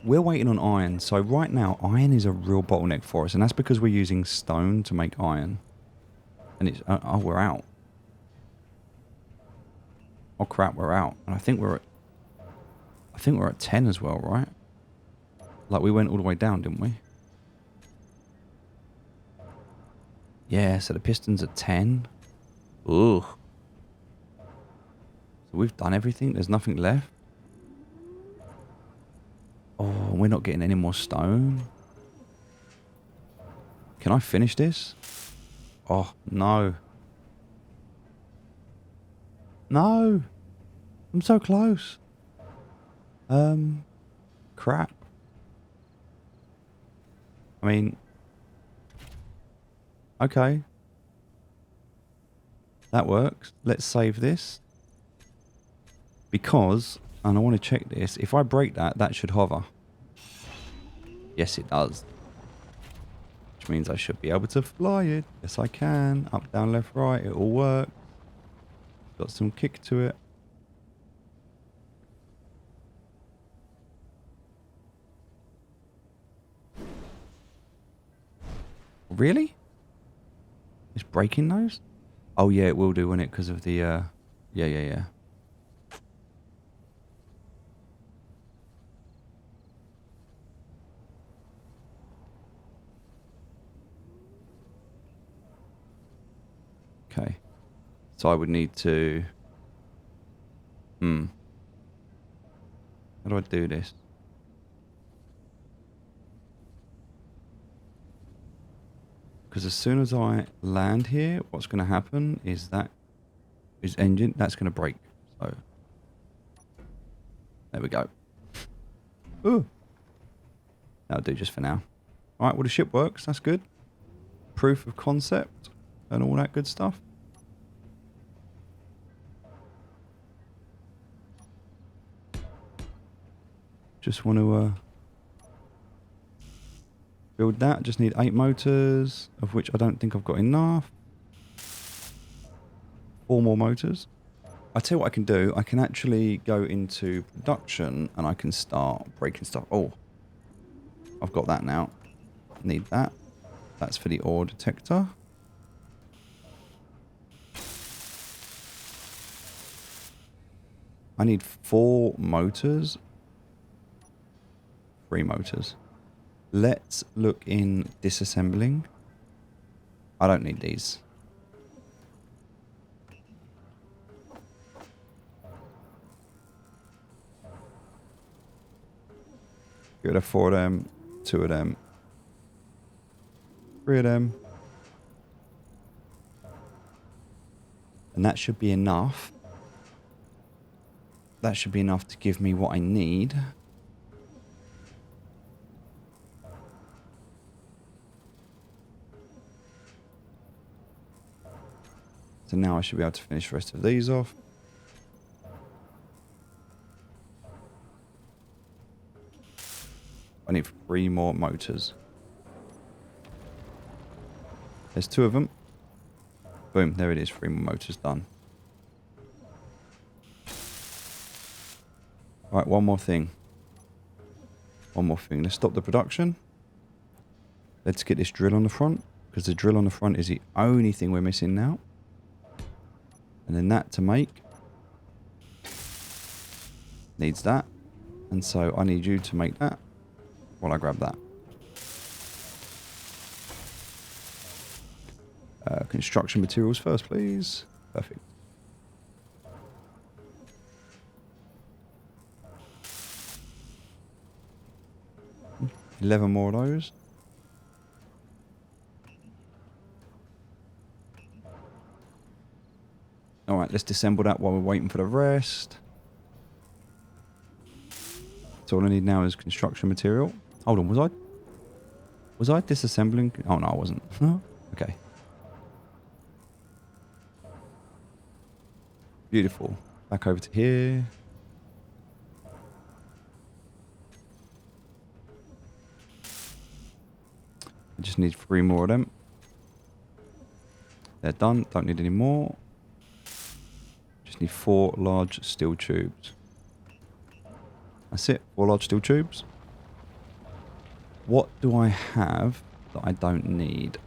A: We're waiting on iron. So right now, iron is a real bottleneck for us, and that's because we're using stone to make iron. And it's, oh, we're out. Oh crap, we're out. And I think we're at 10 as well, right? Like we went all the way down, didn't we? Yeah, so the piston's at 10. Ugh. So we've done everything. There's nothing left. Oh, we're not getting any more stone. Can I finish this? Oh, no. No. I'm so close. Crap. I mean, okay. That works. Let's save this. Because, and I want to check this, if I break that, that should hover. Yes, it does. Which means I should be able to fly it. Yes, I can. Up, down, left, right. It all works. Got some kick to it. Really? It's breaking those? Oh, yeah, it will do, won't it? Because of the, yeah. Okay. So I would need to... How do I do this? Because as soon as I land here, what's going to happen is that his engine, that's going to break. So, there we go. Ooh. That'll do just for now. All right, well, the ship works. That's good. Proof of concept and all that good stuff. Just want to build that. Just need 8 motors, of which I don't think I've got enough. 4 more motors. I tell you what I can do. I can actually go into production and I can start breaking stuff. Oh, I've got that now. Need that. That's for the ore detector. I need 4 motors. 3 motors. Let's look in disassembling. I don't need these. Get rid of 4 of them, 2 of them, 3 of them. And that should be enough. That should be enough to give me what I need. So now I should be able to finish the rest of these off. I need 3 more motors. There's 2 of them. Boom, there it is. 3 more motors done. Right, one more thing. One more thing. Let's stop the production. Let's get this drill on the front, because the drill on the front is the only thing we're missing now. And then that to make needs that. And so I need you to make that while I grab that. Construction materials first, please. Perfect. $11 more of those. All right, let's disassemble that while we're waiting for the rest. So all I need now is construction material. Hold on, was I disassembling? Oh no, I wasn't. Okay. Beautiful. Back over to here. I just need 3 more of them. They're done. Don't need any more. Just need 4 large steel tubes. That's it. 4 large steel tubes. What do I have that I don't need?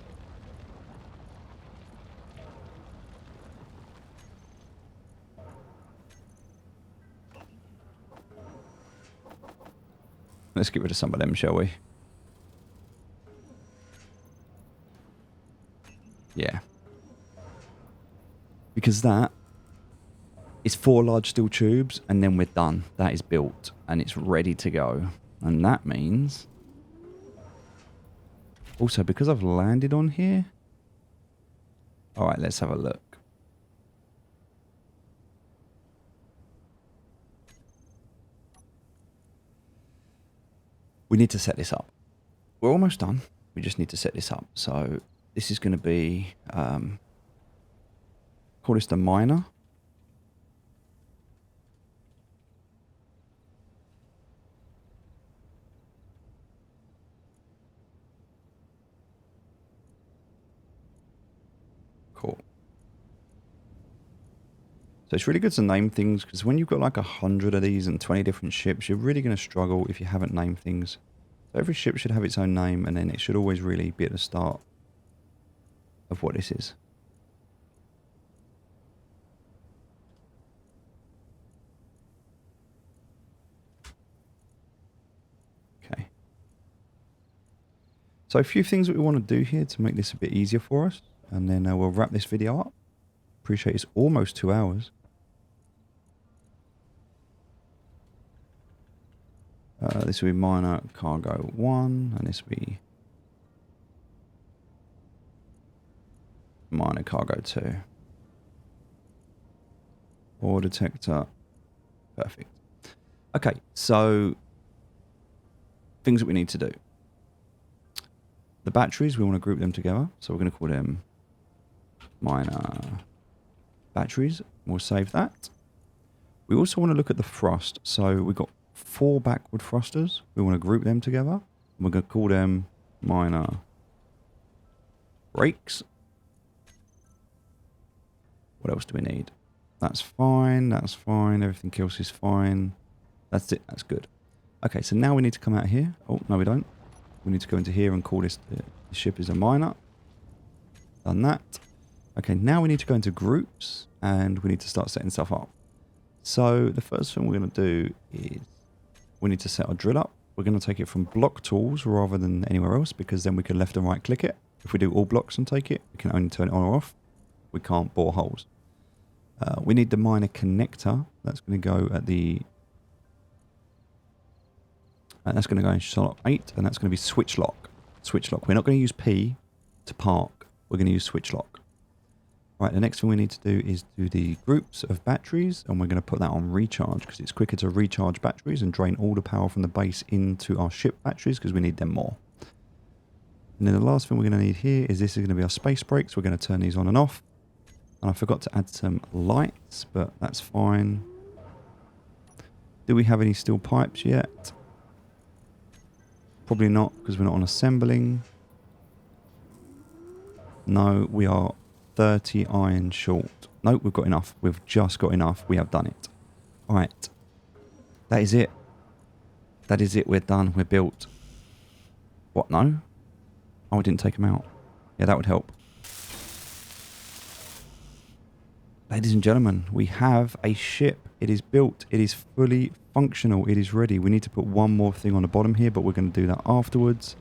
A: Let's get rid of some of them, shall we? Yeah. Because that is 4 large steel tubes, and then we're done. That is built, and it's ready to go. And that means... Also, because I've landed on here... Alright, let's have a look. We need to set this up. We're almost done. We just need to set this up. So this is going to be... call this the miner. Cool. So it's really good to name things, because when you've got like 100 of these and 20 different ships, you're really going to struggle if you haven't named things. So every ship should have its own name, and then it should always really be at the start of what this is. Okay. So a few things that we want to do here to make this a bit easier for us, and then we'll wrap this video up. Appreciate it's almost 2 hours. This will be miner cargo 1, and this will be miner cargo 2. Ore detector. Perfect. Okay, so things that we need to do. The batteries, we want to group them together. So we're going to call them miner batteries. We'll save that. We also want to look at the thrust. So we've got 4 backward thrusters. We want to group them together. We're going to call them miner brakes. What else do we need? That's fine. That's fine. Everything else is fine. That's it. That's good. Okay, so now we need to come out here. Oh, no, we don't. We need to go into here and call this the ship is a miner. Done that. Okay, now we need to go into groups, and we need to start setting stuff up. So the first thing we're going to do is we need to set our drill up. We're going to take it from block tools rather than anywhere else, because then we can left and right click it. If we do all blocks and take it, we can only turn it on or off. We can't bore holes. We need the miner connector. That's going to go at the... that's going to go in slot 8, and that's going to be switch lock. Switch lock. We're not going to use P to park. We're going to use switch lock. Right, the next thing we need to do is do the groups of batteries, and we're going to put that on recharge, because it's quicker to recharge batteries and drain all the power from the base into our ship batteries, because we need them more. And then the last thing we're going to need here is this is going to be our space brakes. We're going to turn these on and off. And I forgot to add some lights, but that's fine. Do we have any steel pipes yet? Probably not, because we're not on assembling. No, we are 30 iron short. No, we've got enough. We've just got enough. We have done it. All right. That is it. That is it. We're done. We're built. What? No? Oh, I didn't take them out. Yeah, that would help. Ladies and gentlemen, we have a ship. It is built. It is fully functional. It is ready. We need to put one more thing on the bottom here, but we're going to do that afterwards.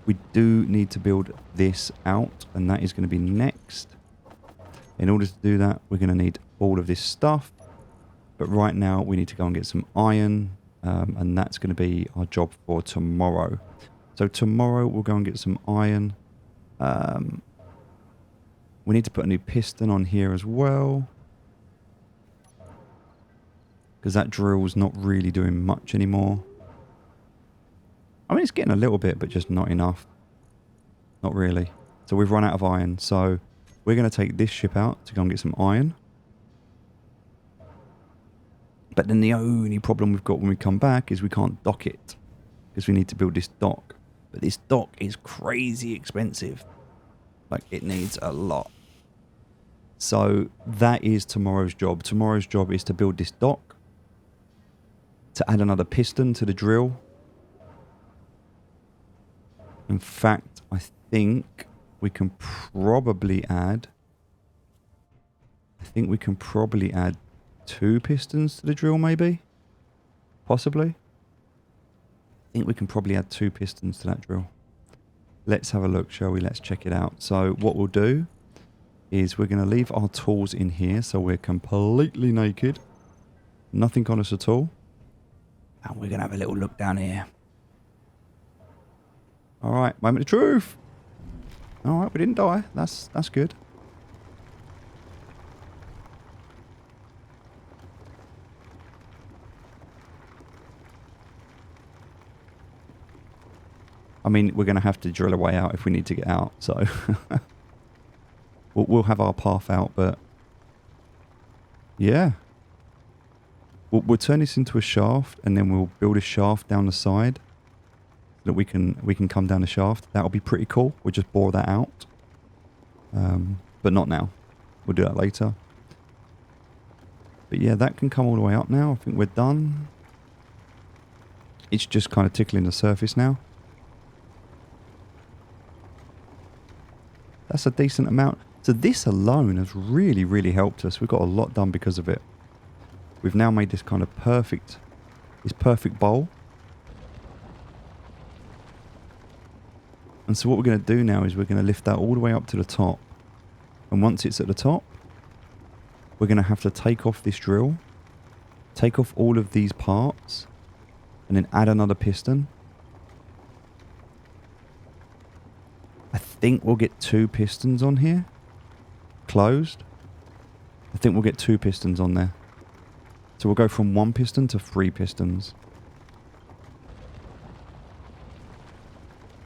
A: We do need to build this out, and that is going to be next. In order to do that, we're going to need all of this stuff. But right now, we need to go and get some iron, and that's going to be our job for tomorrow. So tomorrow, we'll go and get some iron. We need to put a new piston on here as well, because that drill's not really doing much anymore. I mean, it's getting a little bit, but just not enough. Not really. So we've run out of iron. So we're going to take this ship out to go and get some iron. But then the only problem we've got when we come back is we can't dock it, because we need to build this dock. But this dock is crazy expensive. Like, it needs a lot. So that is tomorrow's job. Tomorrow's job is to build this dock, to add another piston to the drill. In fact, I think we can probably add... I think we can probably add 2 pistons to the drill, maybe? Possibly? I think we can probably add 2 pistons to that drill. Let's have a look, shall we? Let's check it out. So what we'll do is we're going to leave our tools in here so we're completely naked. Nothing on us at all. And we're going to have a little look down here. All right, moment of truth. All right, we didn't die. That's good. I mean, we're going to have to drill a way out if we need to get out, so we'll have our path out, but yeah. We'll turn this into a shaft, and then we'll build a shaft down the side so that we can come down the shaft. That'll be pretty cool. We'll just bore that out, but not now. We'll do that later. But yeah, that can come all the way up now. I think we're done. It's just kind of tickling the surface now. That's a decent amount. So this alone has really, really helped us. We've got a lot done because of it. We've now made this kind of perfect bowl. And so what we're going to do now is we're going to lift that all the way up to the top. And once it's at the top, we're going to have to take off this drill, take off all of these parts, and then add another piston. I think we'll get 2 pistons on here. Closed. I think we'll get 2 pistons on there. So we'll go from 1 piston to 3 pistons.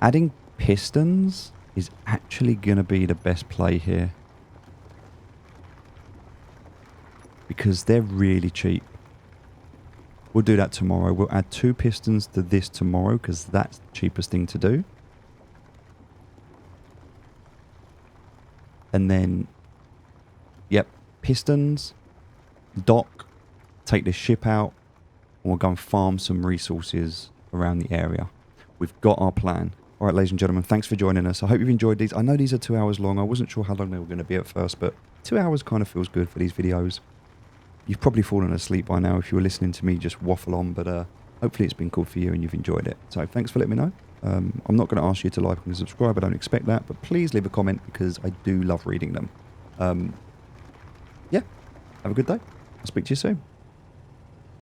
A: Adding pistons is actually going to be the best play here. Because they're really cheap. We'll do that tomorrow. We'll add 2 pistons to this tomorrow because that's the cheapest thing to do. And then, yep, pistons, dock, take this ship out, and we'll go and farm some resources around the area. We've got our plan. All right, ladies and gentlemen, thanks for joining us. I hope you've enjoyed these. I know these are 2 hours long. I wasn't sure how long they were going to be at first, but 2 hours kind of feels good for these videos. You've probably fallen asleep by now if you were listening to me just waffle on, but hopefully it's been cool for you and you've enjoyed it. So thanks for letting me know. I'm not going to ask you to like and subscribe. I don't expect that, but please leave a comment because I do love reading them. Yeah, have a good day. I'll speak to you soon.